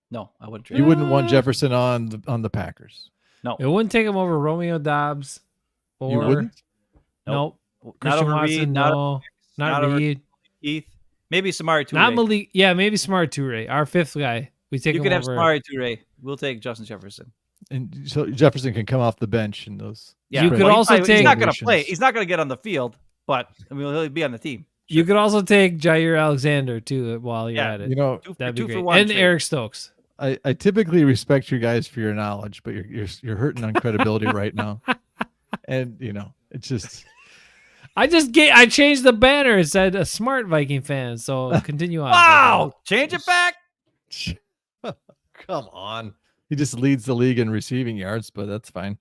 No, I wouldn't trade. You wouldn't want Jefferson on the Packers. No, it wouldn't take him over Romeo Doubs. Or, you wouldn't? Nope. Not Christian over Watson. Reed. No, not Reed. Keith. Maybe Samari Toure. Not Malik. Yeah, maybe Samari Toure. Our 5th guy. We take. You him could have over. Samari Toure. We'll take Justin Jefferson. And so Jefferson can come off the bench in those. Yeah, you could also take. He's not going to play. He's not going to get on the field, but I mean, he'll be on the team. Sure. You could also take Jair Alexander too while you're at it. You know, that'd be great. For one and trade. Eric Stokes. I typically respect you guys for your knowledge, but you're hurting on credibility right now. And it's just. I changed the banner. It said a smart Viking fan. So continue on. Wow! Change it back. Come on. He just leads the league in receiving yards, but that's fine.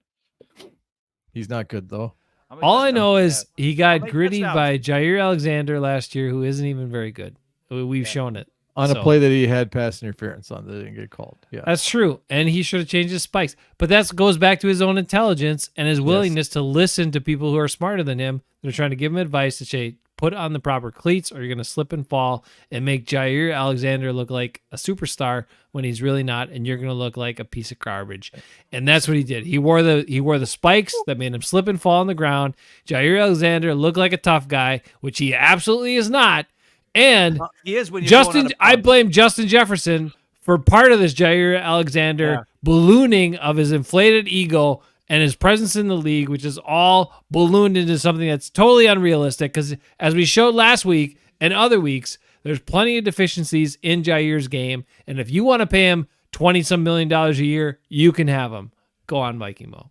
He's not good though. All I know is he got grittied touchdowns? by Jair Alexander last year, who isn't even very good. We've shown it. On a play that he had pass interference on that didn't get called. Yeah. That's true. And he should have changed his spikes. But that goes back to his own intelligence and his willingness to listen to people who are smarter than him. They're trying to give him advice to say, put on the proper cleats or you're going to slip and fall and make Jair Alexander look like a superstar when he's really not, and you're going to look like a piece of garbage. And that's what he did. He wore the spikes that made him slip and fall on the ground. Jair Alexander looked like a tough guy, which he absolutely is not. And he is when you're going on I blame Justin Jefferson for part of this Jair Alexander ballooning of his inflated ego and his presence in the league, which is all ballooned into something that's totally unrealistic. Because as we showed last week and other weeks, there's plenty of deficiencies in Jair's game. And if you want to pay him $20-some million a year, you can have him. Go on, Viking Moe.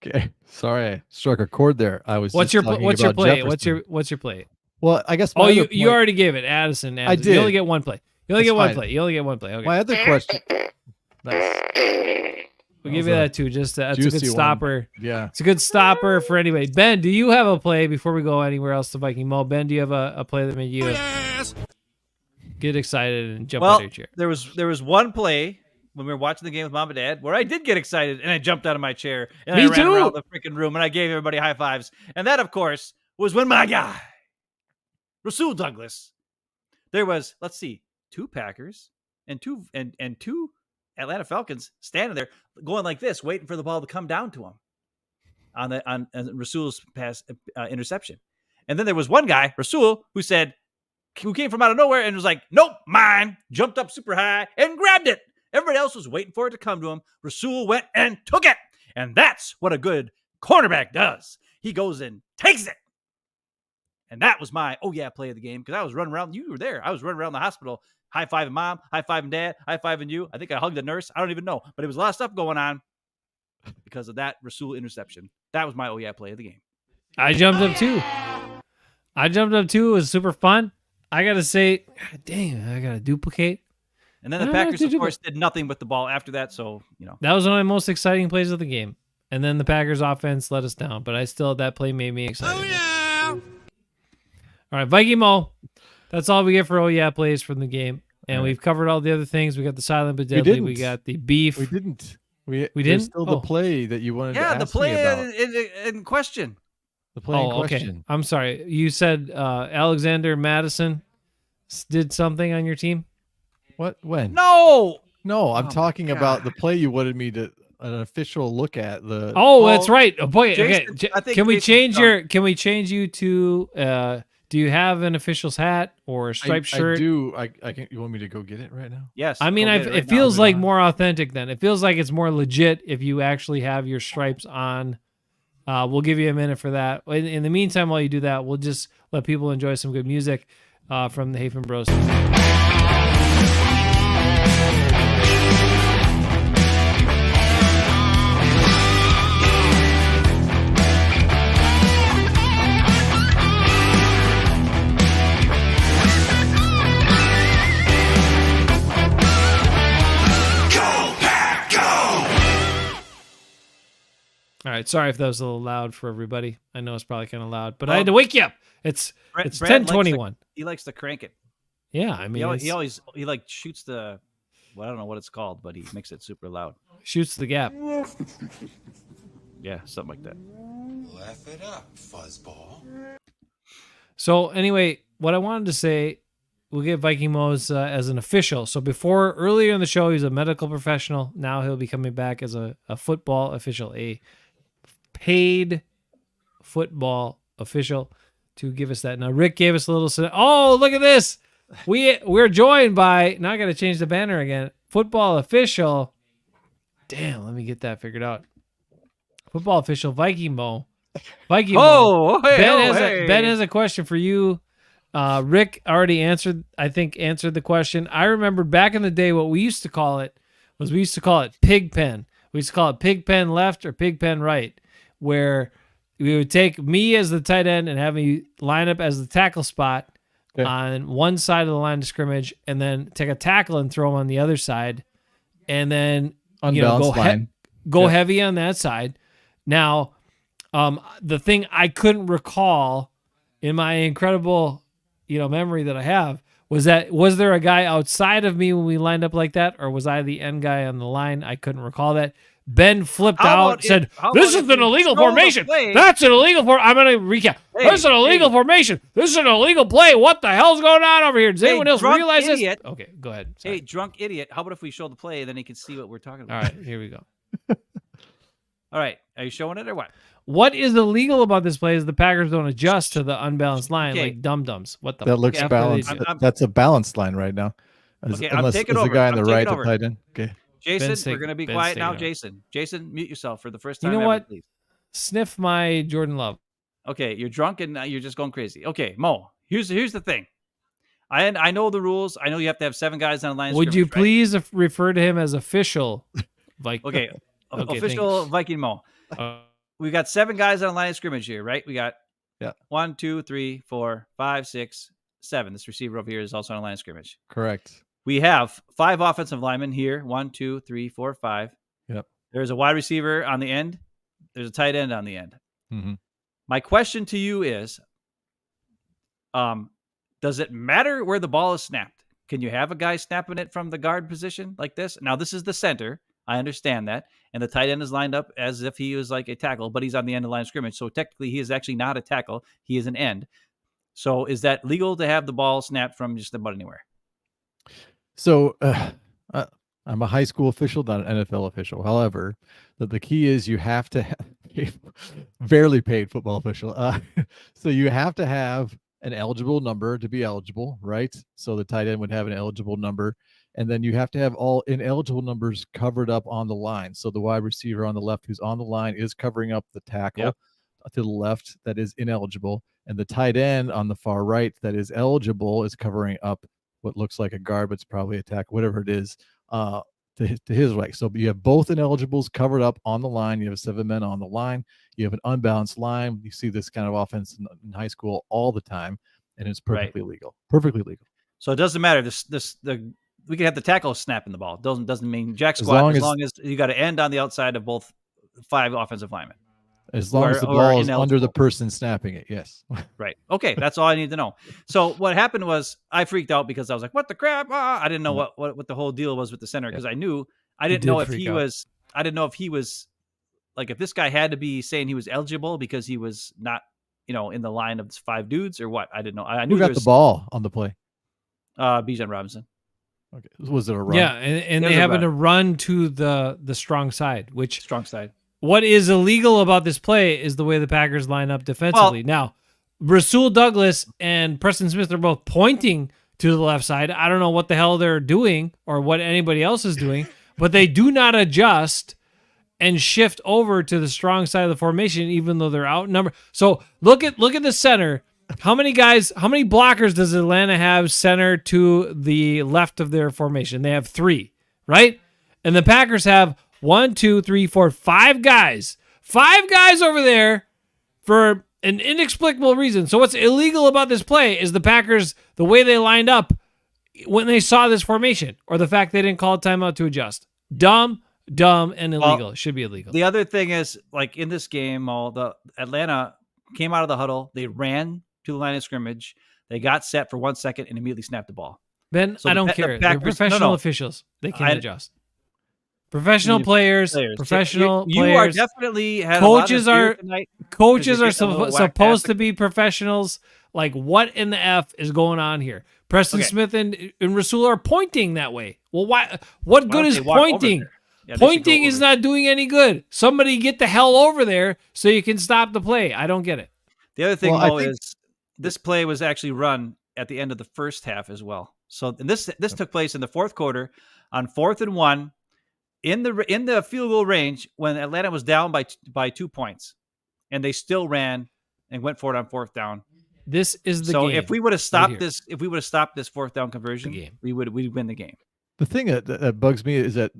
Okay, sorry, I struck a chord there. I was. What's your just play? talking about Jefferson. What's your play? Well, I guess. You already gave it, Addison. I did. You only get one play. You only That's get one fine. play. You only get one play. Okay. My other question. Nice. We'll give you that too. Just that's a good juicy one. stopper. Yeah. It's a good stopper for anybody. Ben, do you have a play before we go anywhere else to Viking Moe? Ben, do you have a play that made you get excited and jump out of your chair? There was one play when we were watching the game with Mom and Dad where I did get excited and I jumped out of my chair and Me I ran too. around the freaking room and I gave everybody high fives. And that, of course, was when my guy, Rasul Douglas, there was, let's see, 2 Packers and two Atlanta Falcons standing there going like this, waiting for the ball to come down to him on Rasul's pass interception. And then there was one guy, Rasul, who came from out of nowhere and was like, nope, mine, jumped up super high and grabbed it. Everybody else was waiting for it to come to him. Rasul went and took it. And that's what a good cornerback does. He goes and takes it. And that was my, play of the game, because I was running around. You were there. I was running around the hospital, high-fiving Mom, high-fiving Dad, high-fiving you. I think I hugged the nurse. I don't even know. But it was a lot of stuff going on because of that Rasul interception. That was my play of the game. I jumped up too. It was super fun. I got to say, God dang, I got to duplicate. And then the Packers, of course, did nothing with the ball after that. So, That was one of my most exciting plays of the game. And then the Packers offense let us down. But that play made me excited. Oh, yeah. All right, Viking Moe. That's all we get for plays from the game. And we've covered all the other things. We got the silent but deadly. We got the beef. We didn't. We didn't? There's still the play that you wanted to ask the play me about. in question. The play in question. Okay. I'm sorry. You said Alexander Madison did something on your team? What? When? No, I'm talking about the play you wanted me to an official look at. That's right. Oh boy. Jason, Okay. I think Can we Jason's change you to do you have an official's hat or a striped shirt? I do. I can. You want me to go get it right now? Yes. I mean, go get it right feels now. like more authentic then. It feels like it's more legit if you actually have your stripes on. We'll give you a minute for that. In the meantime, while you do that, we'll just let people enjoy some good music from the Hafen Bros. All right, sorry if that was a little loud for everybody. I know it's probably kind of loud, but I had to wake you up. It's Brad 10:21. He likes to crank it. Yeah, I mean, He always like shoots the, I don't know what it's called, but he makes it super loud. shoots the gap. Yeah, something like that. Laugh it up, fuzzball. So anyway, what I wanted to say, we'll get Viking Moe as an official. So earlier in the show, he was a medical professional. Now he'll be coming back as a football official, a paid football official, to give us that. Now Rick gave us a little. Oh, look at this! We're joined by. Now I got to change the banner again. Football official. Damn, let me get that figured out. Football official Viking Moe. Viking Moe. Ben has a question for you. Rick already answered the question. I remember back in the day what we used to call it was pig pen. We used to call it pig pen left or pig pen right, where we would take me as the tight end and have me line up as the tackle spot on one side of the line of scrimmage, and then take a tackle and throw him on the other side, and then go heavy on that side. Now, the thing I couldn't recall in my incredible memory that I have was there a guy outside of me when we lined up like that, or was I the end guy on the line? I couldn't recall that. Ben flipped How out, about if- said, how "This about is if an we illegal show the formation. play?" That's an illegal I'm going to recap. Hey, This is an illegal hey. formation. This is an illegal play. What the hell's going on over here? Does Hey, anyone else drunk realize idiot. this?" Okay, go ahead. Hey, Sorry. drunk idiot. How about if we show the play and then he can see what we're talking All about? right, here we go. All right. Are you showing it or what? What is illegal about this play is the Packers don't adjust to the unbalanced line Okay. like dum-dums. What the That looks fuck are they balanced. doing? That's a balanced line right now. Okay, I'm Unless taking is the over. guy on the I'm right taking the over. tight end. Okay. Jason, Ben's we're taking- going to be Ben's quiet taking now. over. Jason, mute yourself for the first You time know ever, what? please. Sniff my Jordan Love. Okay, you're drunk and you're just going crazy. Okay, Mo, here's the thing. I know the rules. I know you have to have 7 guys on the line. of Would you scrimmage, right? please refer to him as official Viking? Okay, Okay, official Viking Mo. We got 7 guys on the line of scrimmage here, right? We got 1, 2, 3, 4, 5, 6, 7. This receiver over here is also on the line of scrimmage. Correct. We have 5 offensive linemen here. 1, 2, 3, 4, 5. Yep. There's a wide receiver on the end. There's a tight end on the end. Mm-hmm. My question to you is, does it matter where the ball is snapped? Can you have a guy snapping it from the guard position like this? Now, this is the center. I understand that. And the tight end is lined up as if he was like a tackle, but he's on the end of the line of scrimmage. So technically, he is actually not a tackle. He is an end. So is that legal to have the ball snapped from just about anywhere? So I'm a high school official, not an NFL official. However, the key is you have to have barely paid football official. So you have to have an eligible number to be eligible, right? So the tight end would have an eligible number. And then you have to have all ineligible numbers covered up on the line. So the wide receiver on the left who's on the line is covering up the tackle to the left that is ineligible. And the tight end on the far right that is eligible is covering up what looks like a guard, but it's probably a tackle, whatever it is, to his right. So you have both ineligibles covered up on the line. You have 7 men on the line. You have an unbalanced line. You see this kind of offense in high school all the time, and it's perfectly legal. Perfectly legal. So it doesn't matter. We could have the tackle snapping the ball. Doesn't mean jack squat as long as you got to end on the outside of both 5 offensive linemen. As long as the ball is under the person snapping it, yes. Right. Okay, that's all I need to know. So what happened was I freaked out because I was like, "What the crap?" I didn't know what the whole deal was with the center because I didn't know if he was like if this guy had to be saying he was eligible because he was not, in the line of 5 dudes or what. I didn't know. I knew Who got the ball on the play? Bijan Robinson. Okay, was it a run? Yeah, and they happen to run to the strong side, which Strong side. what is illegal about this play is the way the Packers line up defensively. Now, Rasul Douglas and Preston Smith are both pointing to the left side. I don't know what the hell they're doing or what anybody else is doing, but they do not adjust and shift over to the strong side of the formation, even though they're outnumbered. So look at the center. How many blockers does Atlanta have center to the left of their formation? They have 3, right? And the Packers have 1, 2, 3, 4, 5 guys. 5 guys over there for an inexplicable reason. So what's illegal about this play is the Packers, the way they lined up when they saw this formation, or the fact they didn't call a timeout to adjust. Dumb, and illegal. It should be illegal. The other thing is, like in this game, the Atlanta came out of the huddle. They ran to the line of scrimmage. They got set for 1 second and immediately snapped the ball. Ben, So I the don't Pa- the care. They're Packers- professional no. officials. They can adjust. Professional You- players, professional You players. are definitely had a lot of Coaches beer are- tonight. Coaches you're are getting a little supposed whack-tastic. to be professionals. Like, what in the F is going on here? Preston Okay. Smith and Rasul are pointing that way. Well, why? What Why good don't is they walk over pointing? there? Yeah, they should Pointing go is over. not doing any good. Somebody get the hell over there so you can stop the play. I don't get it. The other thing, Well, I Mo, think- is this play was actually run at the end of the first half as well. So and this took place in the fourth quarter on 4th and 1 in the field goal range when Atlanta was down by 2 points, and they still ran and went for it on 4th down. This is the So game. if we would have stopped here. this, if we would have stopped this 4th down conversion, game. we'd win the game. The thing that bugs me is that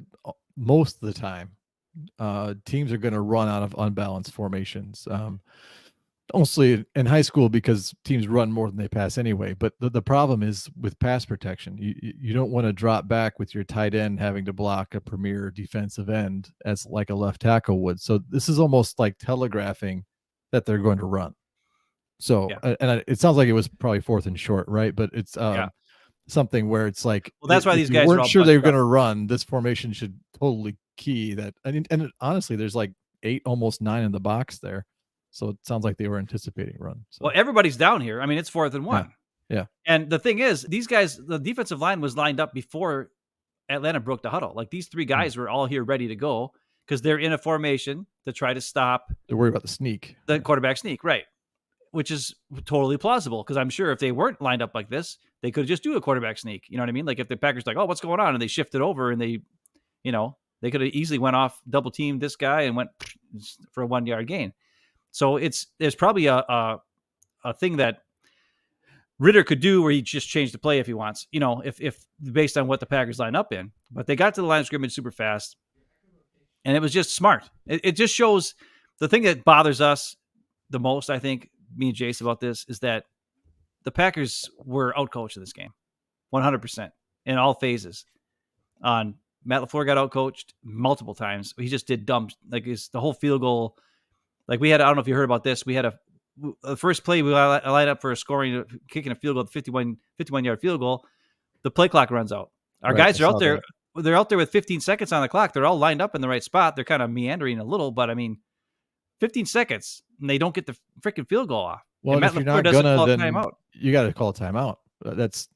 most of the time, teams are going to run out of unbalanced formations. Mostly in high school because teams run more than they pass anyway. But the problem is with pass protection. You don't want to drop back with your tight end having to block a premier defensive end as like a left tackle would. So this is almost like telegraphing that they're going to run. So Yeah. and it sounds like it was probably 4th and short, right? But it's Yeah. something where it's like, Well, that's why if these you guys are weren't all sure they were bunched going to run. This formation should totally key that. And honestly, there's like 8, almost 9 in the box there, so it sounds like they were anticipating run. So Well, everybody's down here. I mean, it's 4th and 1. Yeah. And the thing is, these guys, the defensive line was lined up before Atlanta broke the huddle. Like these 3 guys were all here ready to go because they're in a formation to try to stop they're worried about the sneak. the quarterback sneak, right? Which is totally plausible because I'm sure if they weren't lined up like this, they could just do a quarterback sneak. You know what I mean? Like if the Packers like, oh, what's going on? And they shifted over and they, they could have easily went off, double teamed this guy and went for a 1-yard gain. So there's probably a thing that Ritter could do where he just change the play if he wants, if based on what the Packers line up in. But they got to the line of scrimmage super fast, and it was just smart. It just shows the thing that bothers us the most, I think, me and Jace about this, is that the Packers were outcoached in this game, 100% in all phases. Matt LaFleur got outcoached multiple times. He just did dumb, like the whole field goal. Like I don't know if you heard about this. We had the first play we lined up for kicking a field goal, 51-yard field goal. The play clock runs out. Our guys are out there. That. They're out there with 15 seconds on the clock. They're all lined up in the right spot. They're kind of meandering a little, but I mean, 15 seconds and they don't get the freaking field goal off. Well, and if Matt you're LaFleur not doesn't call then timeout. You got to call a timeout.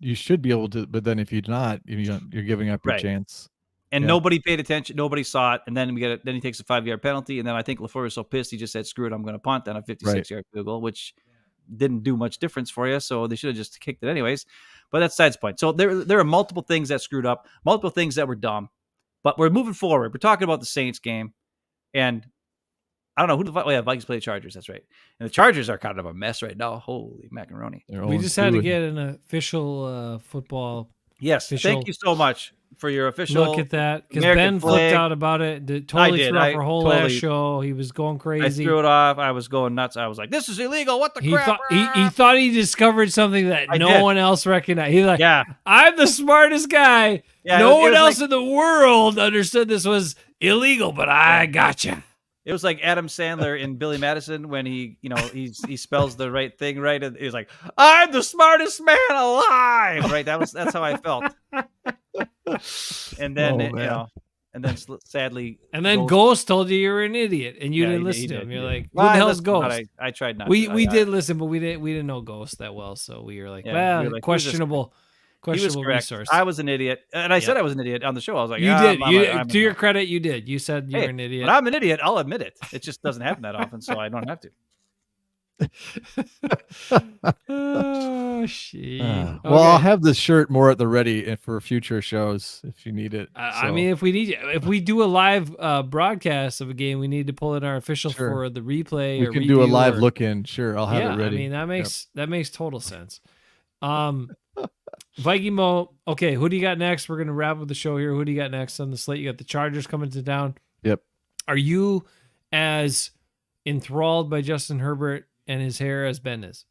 You should be able to, but then if you're not, you're giving up your chance. And nobody paid attention. Nobody saw it. And then then he takes a 5-yard penalty. And then I think LaFleur was so pissed, he just said, screw it, I'm going to punt on a 56-yard field goal, which didn't do much difference for you. So they should have just kicked it anyways. But that's side's point. So there are multiple things that screwed up, multiple things that were dumb. But we're moving forward. We're talking about the Saints game. And I don't know who the Vikings play the Chargers. That's right. And the Chargers are kind of a mess right now. Holy macaroni. We just had to get an official football. Yes. Thank you so much for your official look at that, because American Ben flag. flipped out about it. Totally threw off our whole totally, ass show. He was going crazy. I threw it off. I was going nuts. I was like, "This is illegal! What the crap?" He thought he discovered something that no one else recognized. He's like, "Yeah, I'm the smartest guy. Yeah, no one else in the world understood this was illegal, but I gotcha." It was like Adam Sandler in Billy Madison when he spells the right thing right, and he was like, "I'm the smartest man alive." Right? That's how I felt. And then and then sadly, and then Ghost told you were an idiot, and you didn't listen to him. You're like, "Who the hell's Ghost?" I tried not. We did listen, but we didn't know Ghost that well, so we were like, questionable. Questionable resource. I was an idiot, and I said I was an idiot on the show. I was like, "You did." To your credit, you did. You said you were an idiot. When I'm an idiot, I'll admit it. It just doesn't happen that often, so I don't have to. Oh shit! Well, I'll have this shirt more at the ready for future shows if you need it. I mean, if we do a live broadcast of a game, we need to pull in our official for the replay. We can do a live look in. Sure, I'll have it ready. I mean, that makes total sense. Viking Moe. Okay, who do you got next? We're gonna wrap up the show here. Who do you got next on the slate? You got the Chargers coming to town. Yep. Are you as enthralled by Justin Herbert and his hair as Ben is?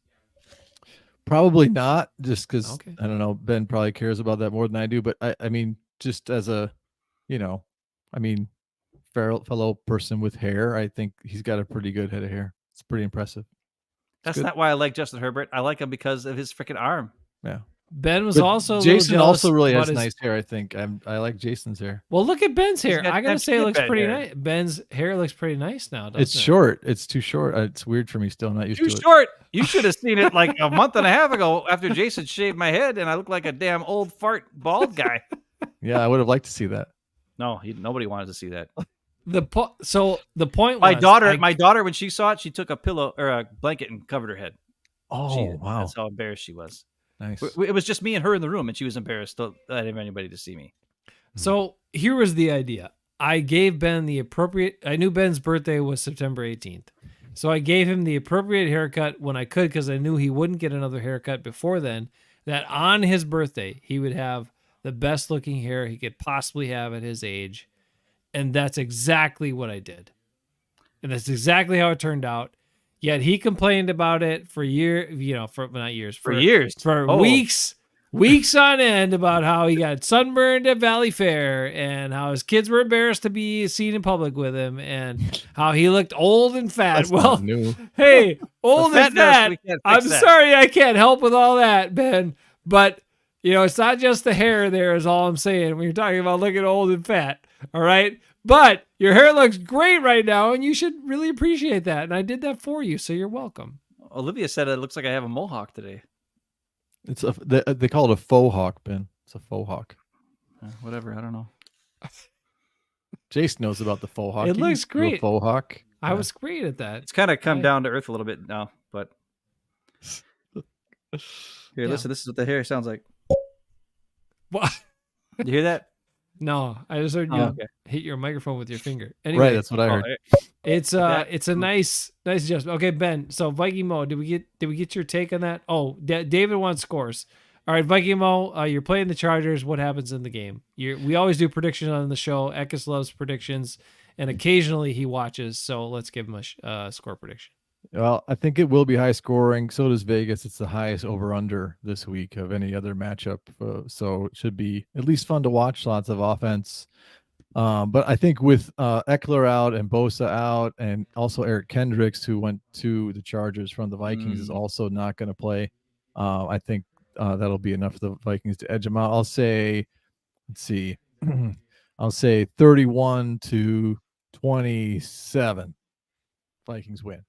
Probably not, just because I don't know. Ben probably cares about that more than I do. But I mean, just as a, fellow person with hair, I think he's got a pretty good head of hair. It's pretty impressive. That's not why I like Justin Herbert. I like him because of his freaking arm. Yeah. Ben was also Jason also really has nice hair. I think I like Jason's hair. Well, look at Ben's hair. I gotta say, it looks pretty nice. Ben's hair looks pretty nice now. It's short. It's too short. It's weird for me still. Not used to it. Too short. You should have seen it like a month and a half ago after Jason shaved my head and I look like a damn old fart bald guy. Yeah, I would have liked to see that. No, nobody wanted to see that. The point my was, daughter when she saw it, she took a pillow or a blanket and covered her head. Oh, wow. That's how embarrassed she was. Nice. It was just me and her in the room, and she was embarrassed. I didn't have anybody to see me. So here was the idea. I gave Ben the appropriate. I knew Ben's birthday was September 18th. So I gave him the appropriate haircut when I could, because I knew he wouldn't get another haircut before then, that on his birthday, he would have the best looking hair he could possibly have at his age. And that's exactly what I did. And that's exactly how it turned out. Yet he complained about it for years, for weeks on end about how he got sunburned at Valley Fair and how his kids were embarrassed to be seen in public with him and how he looked old and fat. Hey, old and fat. I'm sorry I can't help with all that, Ben. But It's not just the hair there is all I'm saying when you're talking about looking old and fat. All right. But your hair looks great right now, and you should really appreciate that. And I did that for you, so you're welcome. Olivia said it looks like I have a mohawk today. It's they call it a faux hawk, Ben. It's a faux hawk. Whatever, I don't know. Jason knows about the faux hawk. It He looks used to do a great. faux hawk. I was great at that. It's kind of come Right. down to earth a little bit now, but here, Yeah. listen. This is what the hair sounds like. What? You hear that? No, I just heard you Oh, okay. hit your microphone with your finger. Anyway, Right, that's what I heard. it's that- it's a nice adjustment. Okay, Ben. So Viking Moe, did we get your take on that? Oh, David wants scores. All right, Viking Moe, you're playing the Chargers. What happens in the game? We always do predictions on the show. Ekis loves predictions, and occasionally he watches. So let's give him a score prediction. Well, I think it will be high scoring. So does Vegas. It's the highest over under this week of any other matchup. So it should be at least fun to watch. Lots of offense. But I think with Eckler out and Bosa out, and also Eric Kendricks, who went to the Chargers from the Vikings, is also not going to play. I think that'll be enough for the Vikings to edge them out. I'll say, let's see, I'll say 31-27. Vikings win.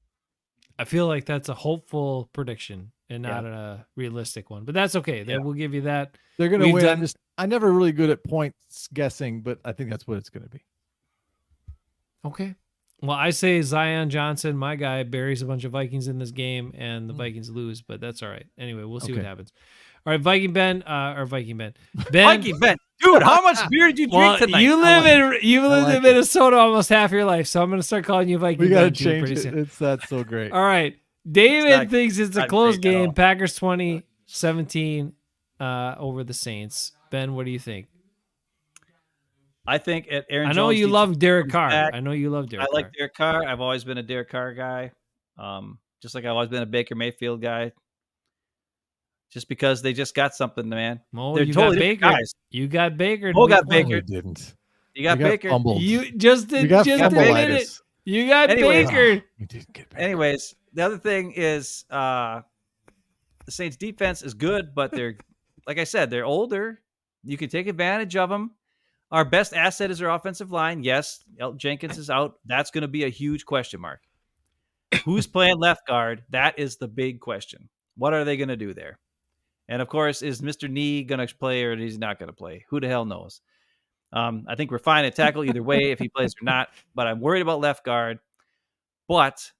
I feel like that's a hopeful prediction and not a realistic one, but that's okay. Then we'll give you that. They're going to We've win. done- I'm never really good at points guessing, but I think that's what it's going to be. Okay. Well, I say Zion Johnson, my guy, buries a bunch of Vikings in this game, and the Vikings lose, but that's all right. Anyway, we'll see what Okay. happens. All right, Viking Ben. Ben. Mikey, Ben, dude, how much beer did you drink Well, tonight? you lived like in it. Minnesota almost half your life, so I'm going to start calling you Viking We got to Ben too change pretty it. soon. That's so great. All right. David not- thinks it's a not close great at game. all. Packers 20-17 over the Saints. Ben, what do you think? I think at Aaron I know Jones you needs love to Derek come Carr. back. I know you love Derek I like Carr. Derek Carr. I've always been a Derek Carr guy. Just like I've always been a Baker Mayfield guy. Just because they just got something, man. Mo, They're you totally got different Baker. guys. You got Baker. Mo got Week Baker. one. No, we didn't. You got We got Baker. fumbled. You just We did. got Just admit it. fumbleitis. You got Anyways. Baker. We didn't get back. Anyways, the other thing is the Saints defense is good, but they're like I said, they're older. You can take advantage of them. Our best asset is our offensive line. Yes, Elton Jenkins is out. That's going to be a huge question mark. Who's playing left guard? That is the big question. What are they going to do there? And of course, is Mr. Nee going to play or is he not going to play? Who the hell knows? I think we're fine at tackle either way if he plays or not, but I'm worried about left guard. But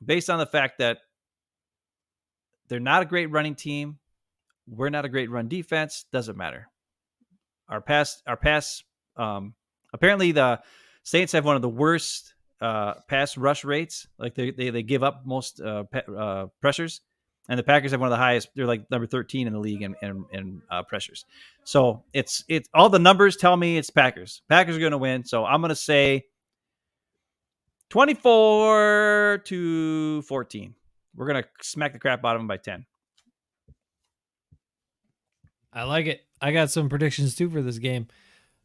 based on the fact that they're not a great running team, we're not a great run defense, doesn't matter. Our pass. Apparently the Saints have one of the worst pass rush rates. Like they give up most pressures, and the Packers have one of the highest. They're like number 13 in the league in pressures. So it's all the numbers tell me it's Packers. Packers are going to win. So I'm going to say 24-14. We're going to smack the crap out of them by 10. I like it. I got some predictions too for this game.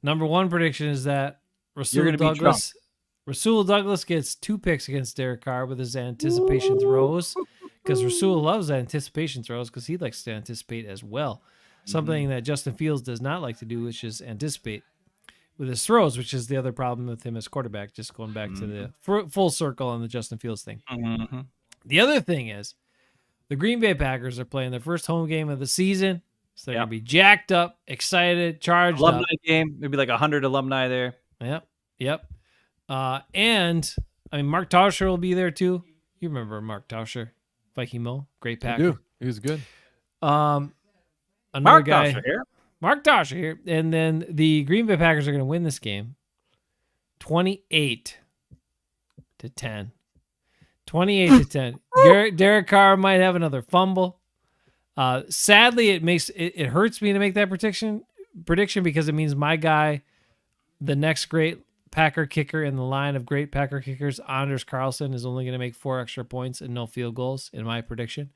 Number one prediction is that You're gonna be Rasul Douglas gets 2 picks against Derek Carr with his anticipation throws, because Rasul loves anticipation throws because he likes to anticipate as well. Something that Justin Fields does not like to do, which is anticipate with his throws, which is the other problem with him as quarterback. Just going back to the full circle on the Justin Fields thing. Mm-hmm. The other thing is the Green Bay Packers are playing their first home game of the season. So they're going to be jacked up, excited, charged Alumni up. game. Maybe like 100 alumni there. Yep. And, I mean, Mark Tauscher will be there too. You remember Mark Tauscher, Viking Moe, great I Packer. do. He was good. Another Mark guy, Tauscher here. Mark Tauscher here. And then the Green Bay Packers are going to win this game 28-10. 28-10. Derek Carr might have another fumble. Sadly, it hurts me to make that prediction because it means my guy, the next great Packer kicker in the line of great Packer kickers, Anders Carlson, is only going to make 4 extra points and no field goals in my prediction.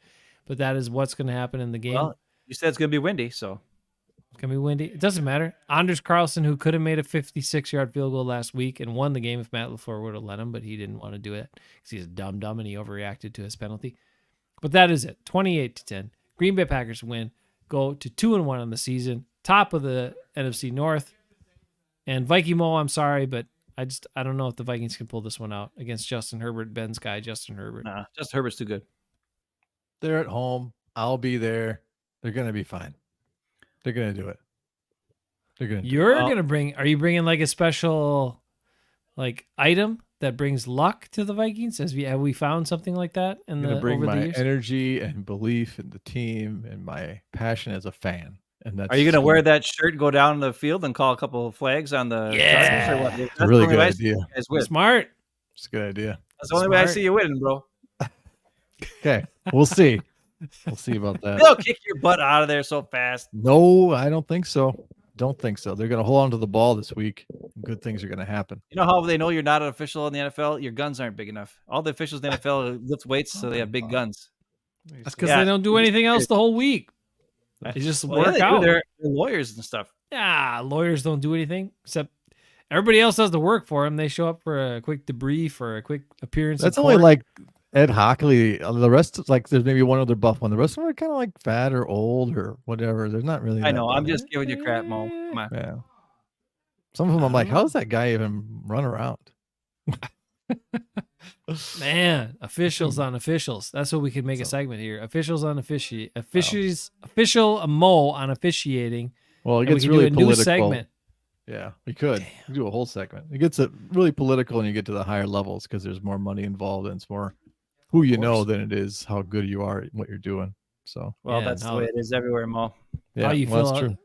But that is what's going to happen in the game. Well, you said it's going to be windy, so. It's going to be windy. It doesn't matter. Anders Carlson, who could have made a 56-yard field goal last week and won the game if Matt LaFleur would have let him, but he didn't want to do it because he's a dumb and he overreacted to his penalty. But that is it. 28-10. Green Bay Packers win. go to 2-1 on the season, top of the NFC North. And Viking Moe, I'm sorry, but I don't know if the Vikings can pull this one out against Justin Herbert, Ben's guy, Justin Herbert. Nah, Justin Herbert's too good. They're at home. I'll be there. They're gonna be fine. They're gonna do it. They're gonna. Are you bringing like a special like item that brings luck to the Vikings? Have we found something like that I'm gonna bring over the my years? energy and belief in the team and my passion as a fan. And that's Are you going to wear that shirt, go down the field, and call a couple of flags on the Chargers or what? It's a really good idea. Smart. It's a good idea. That's the only way I see you winning, bro. Okay, we'll see. We'll see about that. They'll kick your butt out of there so fast. No, I don't think so. Don't think so. They're going to hold on to the ball this week. Good things are going to happen. You know how they know you're not an official in the NFL? Your guns aren't big enough. All the officials in the NFL lift weights, so they have big guns. That's because they don't do anything else the whole week. They just work out. They're lawyers and stuff. Yeah, lawyers don't do anything except everybody else does the work for them. They show up for a quick debrief or a quick appearance. That's only like Ed Hockley. The rest is like there's maybe one other buff one. The rest of them are kind of like fat or old or whatever. They're not really. I know. I'm just giving you crap, Mo. Come on. Yeah. Some of them I'm like, how does that guy even run around? Man, officials on officials. That's what we could make a segment here. Officials on official Mo on officiating. Well, it And we gets could really do a new political. segment. Yeah, we could. We could do a whole segment. It gets really political when you get to the higher levels because there's more money involved and it's more who you know than it is how good you are at what you're doing. So, Well, Yeah, that's the no. way it is everywhere, Mo. yeah, How you well, fill that's out, true.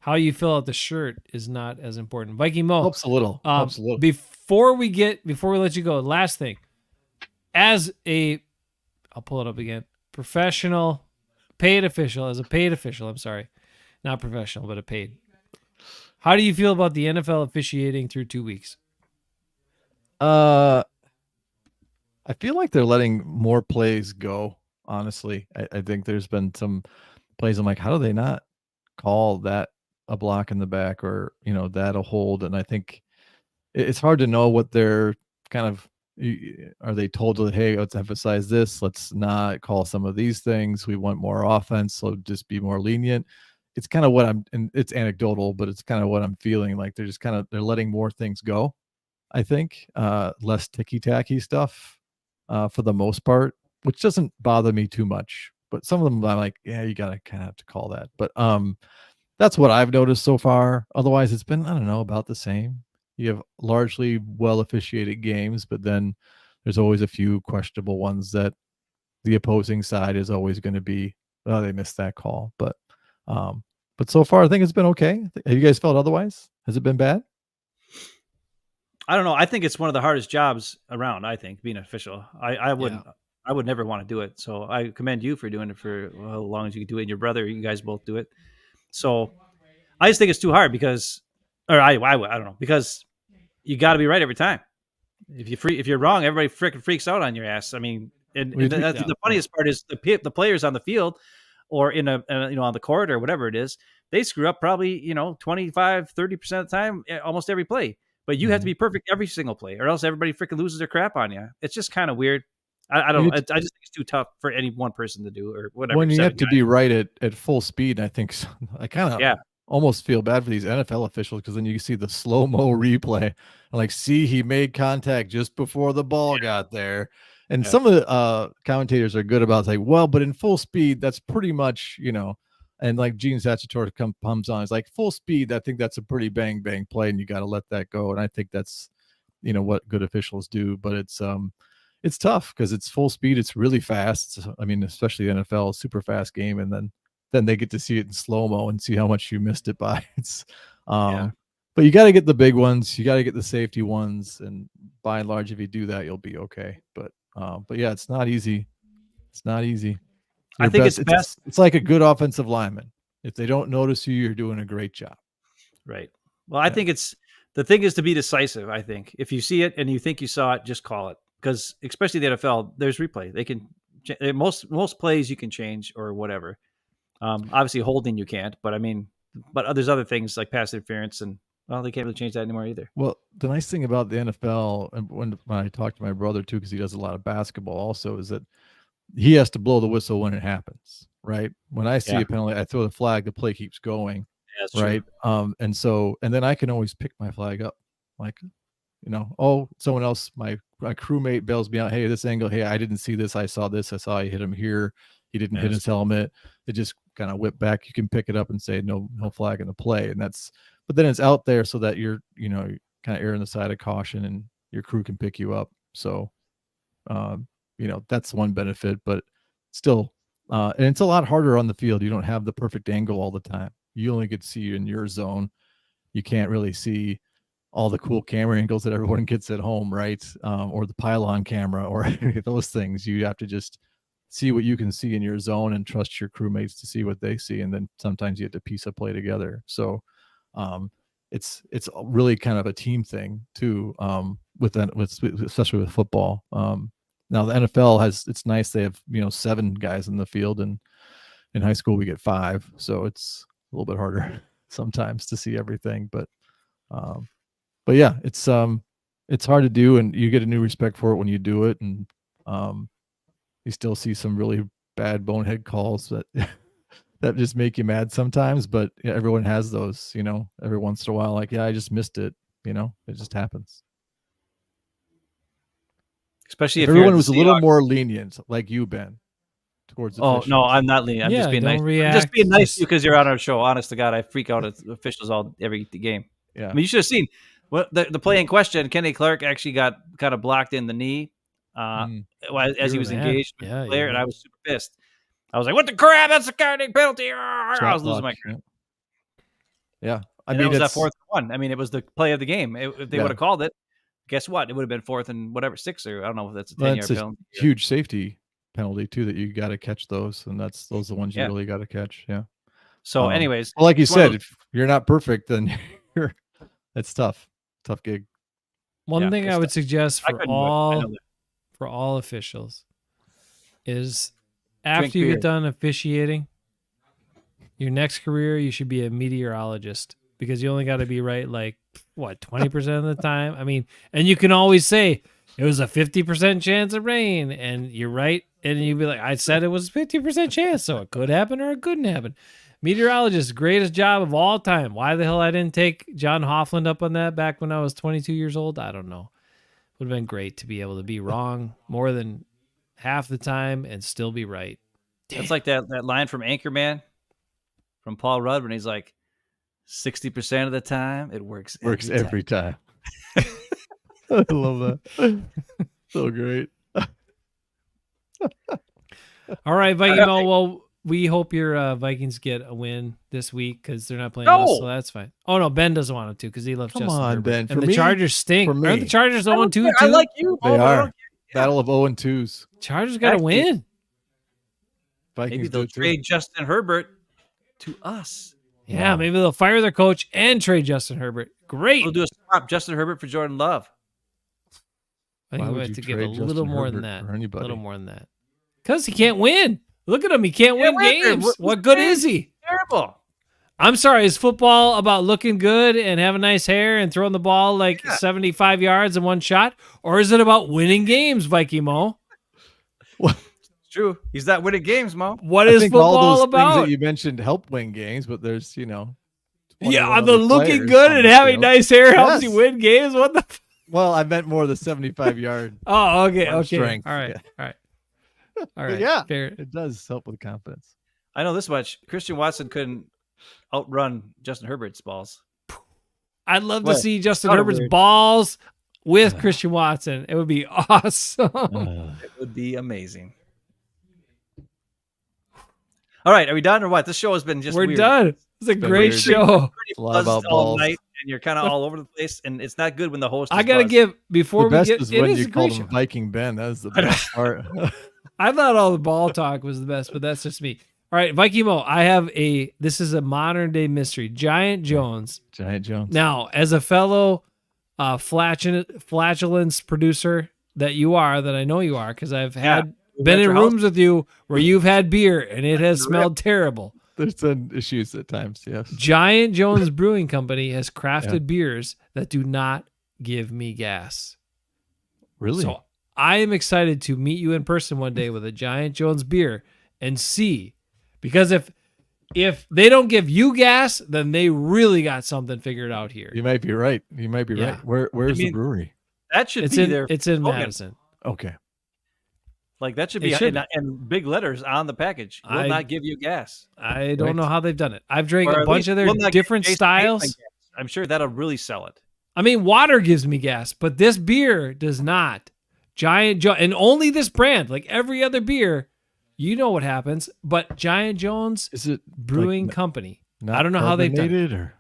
how you fill out the shirt is not as important. Viking Mo. Helps a little. Helps a little. Before we let you go, last thing. I'll pull it up again. Paid official, I'm sorry. Not professional, but a paid. How do you feel about the NFL officiating through 2 weeks? I feel like they're letting more plays go. Honestly, I think there's been some plays. I'm like, how do they not call that a block in the back or that a hold? And I think it's hard to know what they're kind of. Are they told to, hey, let's emphasize this, let's not call some of these things, we want more offense, so just be more lenient? It's kind of what and it's anecdotal, but it's kind of what I'm feeling like. They're letting more things go, I think, less ticky-tacky stuff for the most part, which doesn't bother me too much, but some of them I'm like, yeah, you gotta kind of have to call that. But that's what I've noticed so far. Otherwise it's been, I don't know, about the same. You have largely well officiated games, but then there's always a few questionable ones that the opposing side is always going to be, well, they missed that call. But so far, I think it's been okay. Have you guys felt otherwise? Has it been bad? I don't know. I think it's one of the hardest jobs around. I think being an official. I would never want to do it. So I commend you for doing it for as long as you can do it. And your brother, you guys both do it. So I just think it's too hard because, or I don't know, because you got to be right every time. If you're wrong, everybody freaking freaks out on your ass. I mean, and the funniest part is the players on the field or in on the court or whatever it is, they screw up probably 25, 30% of the time, almost every play. But you have to be perfect every single play, or else everybody freaking loses their crap on you. It's just kind of weird. I don't. I just think it's too tough for any one person to do, or whatever. When you have to be right at full speed, I think I kind of almost feel bad for these NFL officials because then you see the slow-mo replay and like, see, he made contact just before the ball got there. And some of the commentators are good about like, well, but in full speed, that's pretty much, and like Gene Satchator comes on, it's like full speed. I think that's a pretty bang play, and you got to let that go. And I think that's, what good officials do. But it's tough because it's full speed. It's really fast. Especially the NFL, super fast game, and then they get to see it in slow-mo and see how much you missed it by. It's but you got to get the big ones, you got to get the safety ones, and by and large, if you do that, you'll be okay. But yeah, it's not easy. I think it's best. It's like a good offensive lineman. If they don't notice you, you're doing a great job. Right. Well, I think the thing is to be decisive. I think if you see it and you think you saw it, just call it, because especially the NFL, there's replay. They can most plays you can change or whatever. Obviously holding you can't, but there's other things like pass interference, and they can't really change that anymore either. Well, the nice thing about the NFL, and when I talk to my brother too, because he does a lot of basketball also, is that he has to blow the whistle when it happens, right? When I see Yeah. a penalty, I throw the flag, the play keeps going, That's right? And then I can always pick my flag up, like, oh, someone else, my crewmate bails me out. Hey, this angle. Hey, I didn't see this. I saw this. I saw he hit him here. He didn't hit Yes. his helmet. It just kind of whipped back. You can pick it up and say no flag in the play, and but then it's out there so that you're kind of err on the side of caution, and your crew can pick you up. So, um, that's one benefit, but still, and it's a lot harder on the field. You don't have the perfect angle all the time. You only get to see in your zone. You can't really see all the cool camera angles that everyone gets at home, right? Or the pylon camera or any of those things. You have to just see what you can see in your zone and trust your crewmates to see what they see. And then sometimes you have to piece a play together. So it's really kind of a team thing too, especially with football. Now the NFL it's nice. They have, 7 guys in the field, and in high school we get 5. So it's a little bit harder sometimes to see everything, but yeah, it's hard to do, and you get a new respect for it when you do it. And you still see some really bad bonehead calls that that just make you mad sometimes, but everyone has those, every once in a while, like, yeah, I just missed it. It just happens. Especially If if you're everyone the was a little Seahawks. more lenient, like you, Ben, towards Oh officials. no, I'm not leaning. I'm Yeah, just being don't nice. I'm react, just being nice just- to you because you're on our show. Honest to God, I freak out at officials every game. Yeah. I mean, you should have seen what the play in question. Kenny Clark actually got kind of blocked in the knee as he You was were mad. engaged with Yeah, the player, you and were. I was super pissed. I was like, "What the crap? That's a guarding penalty!" I was losing my crap. Yeah. I And mean, that was that it's 4th and 1. I mean, it was the play of the game. If they Yeah. would have called it, guess what? It would have been 4th and whatever 6, or I don't know if that's a 10-yard that's a penalty. huge safety penalty too, that you got to catch those, and those are the ones you Yeah. really got to catch. Yeah. So, anyways, well, like you it's one of said, those- if you're not perfect, then it's tough gig. One Yeah, thing it's I would suggest I for couldn't do it. I know that. all officials is Drink after you beer. get done officiating, your next career you should be a meteorologist, because you only got to be right like 20% of the time. I mean, and you can always say it was a 50% chance of rain, and you're right, and you'd be like, I said it was 50% chance, so it could happen or it couldn't happen. Meteorologist, greatest job of all time. Why the hell I didn't take John Hoffland up on that back when I was 22 years old, I don't know. Would have been great to be able to be wrong more than half the time and still be right. It's like that line from Anchorman from Paul Rudd when he's like, 60% of the time it works. Every time. I love that. So great. All right, Viking Moe. Well, we hope your Vikings get a win this week because they're not playing us, No! so that's fine. Oh no, Ben doesn't want it to because he loves Come Justin on, Herbert. Ben. And For the me- Chargers stink. for me. Aren't the Chargers 0-2 too? I like you. They Bo, but I are. don't- Battle of 0 and 2s. Chargers got to Actually, win. Vikings Maybe they'll do too. trade Justin Herbert to us. Yeah, Wow. maybe they'll fire their coach and trade Justin Herbert. Great. We'll do a swap: Justin Herbert for Jordan Love. I think Why we would have you to give a trade little Justin more than Herbert that. for anybody? A little more than that. Because he can't win. Look at him. He can't win win. games. What's What the good game? is he? Terrible. I'm sorry. Is football about looking good and having nice hair and throwing the ball like 75 yards in one shot? Or is it about winning games, Viking Moe? It's true. He's not winning games, Mo. What I is think football all those about? things that you mentioned help win games, but there's 21 Yeah, the other looking players good on and the having field. nice hair helps you Yes. win games. What the? Well, I meant more the 75-yard. Oh, okay, Arm okay. strength. All right, Yeah. all right, all But right. yeah, Fair. it does help with confidence. I know this much. Christian Watson couldn't outrun Justin Herbert's balls. I'd love to What? see Justin Kinda Herbert's weird. balls with Christian Watson. It would be awesome. It would be amazing. All right, are we done or what? This show has been just We're weird. done. It's a been great weird. show. Pretty A lot buzzed about all balls. night, and you're kind of all over the place, and it's not good when the host. I is gotta buzzed. give before The we best get. is It when is you a great called show. him Viking Ben. That was the best part. I thought all the ball talk was the best, but that's just me. All right, Viking Moe, I have this is a modern day mystery. Giant Jones. Giant Jones. Now, as a fellow flatulence producer that you are, that I know you are, because I've been at in your house. rooms with you where you've had beer and it has smelled terrible. There's some issues at times, yes. Giant Jones Brewing Company has crafted beers that do not give me gas. Really? So I am excited to meet you in person one day with a Giant Jones beer and see Because if they don't give you gas, then they really got something figured out here. You might be right. Yeah. Where's the brewery? That should It's be in there. it's in slogan. Madison. Okay. Like that should It be should. in big letters on the package. Will I- not give you gas. I don't Right. know how they've done it. I've drank Or a at bunch least of their will not give different Jason styles. Bateman gas. I'm sure that'll really sell it. I mean, water gives me gas, but this beer does not. Giant Joe, and only this brand, like every other beer, you know what happens. But Giant Jones Is it Brewing like, Company. not I don't know how they've done it. carbonated or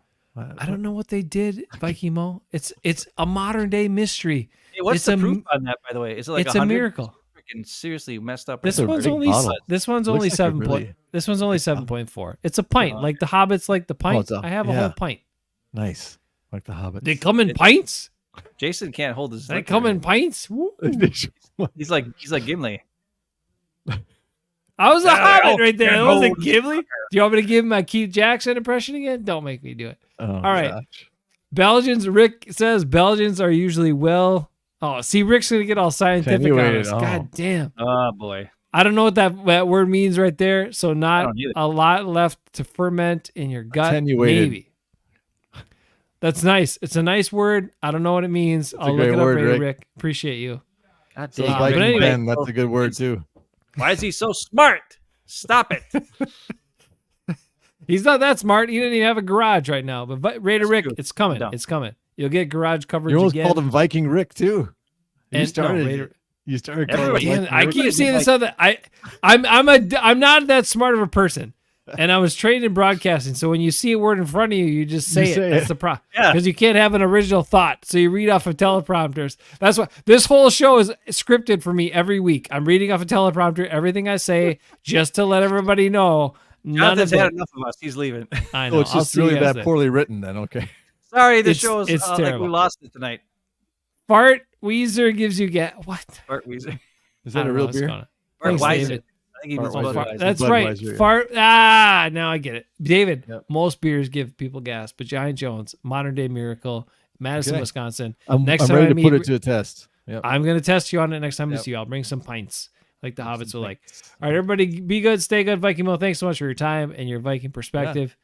I don't know what they did, Viking Moe. It's a modern day mystery. Hey, what's It's the a proof m- on that, by the way? Is it like It's a 100? miracle. Freaking seriously messed up. This a one's big only bottle. this one's Looks only like a 7 really- point. This one's only 7.4. It's a pint, like the Hobbits, like the pint. it's a- I have a yeah. whole pint. nice, like the Hobbit? They come in pints. Jason can't hold his. They liquor come in in. pints. Woo. He's like Gimli. I was a Hobbit right there. Yeah, That wasn't hold- Gimli. Do you want me to give my Keith Jackson impression again? Don't make me do it. All right. Belgians, Rick says Belgians are usually well. Oh, see, Rick's going to get all scientific on Attenuated, us. oh. God damn. Oh boy. I don't know what that word means right there. So not don't either. a lot left to ferment in your gut. Attenuated. Maybe. That's nice. It's a nice word. I don't know what it means. I'll look great it up word, later, Rick. Rick. Appreciate you. God So damn. but Viking anyway- Ben, that's a good word too. Why is he so smart? Stop it. He's not that smart. He didn't even have a garage right now. But Raider That's Rick, true. it's coming. No. It's coming. You'll get garage coverage You almost again. called him Viking Rick too. You And- no, started. Raider- You started calling him Everybody- Damn, Viking I Rick. keep seeing this other. I'm not that smart of a person, and I was trained in broadcasting. So when you see a word in front of you, you just say You it. say That's it. the problem. Yeah. Because you can't have an original thought, so you read off of teleprompters. That's why this whole show is scripted for me every week. I'm reading off a teleprompter everything I say, just to let everybody know. None of Jonathan's had it. enough of us. He's leaving. I know. Oh, it's I'll just see you really guys that then. poorly written then. Okay. Sorry, the It's- show is it's like we terrible. lost it tonight. Fart Weezer gives you what? Bart Weezer. Is I that a don't know real what's beer? going on. Bart Thanks, Weiser. David. I think he Bart means Weiser. Budweiser. That's Budweiser, right. yeah. Fart. Now I get it. David, Yep. most beers give people gas, but Giant Jones, modern day miracle, Madison, Okay. Wisconsin. I'm Next ready time to I put meet- it to a test. Yep. I'm going to test you on it next time I Yep. see you. I'll bring some pints like the hobbits are like. All right, everybody, be good, stay good. Viking Moe, thanks so much for your time and your Viking perspective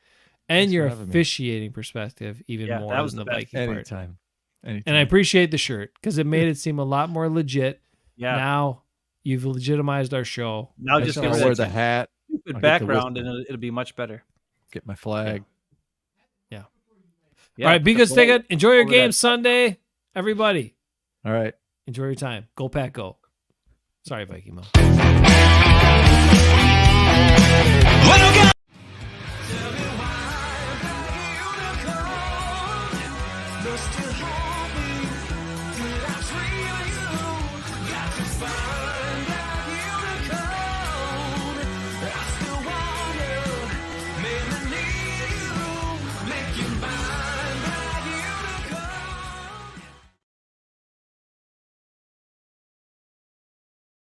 and Thanks your for having me. officiating perspective even Yeah, more that was than the the best. Viking part. Anytime. And I appreciate the shirt because it made it seem a lot more legit. Yeah. Now you've legitimized our show. Now I just just give I'll her wear that the hat, stupid I'll get the background whistle. and it'll be much better. get my flag. Yeah, All right, be the good, stay flag good. Enjoy your over game that- Sunday, everybody. All right. Enjoy your time. Go Pack, go. Sorry, Viking Moe. Well,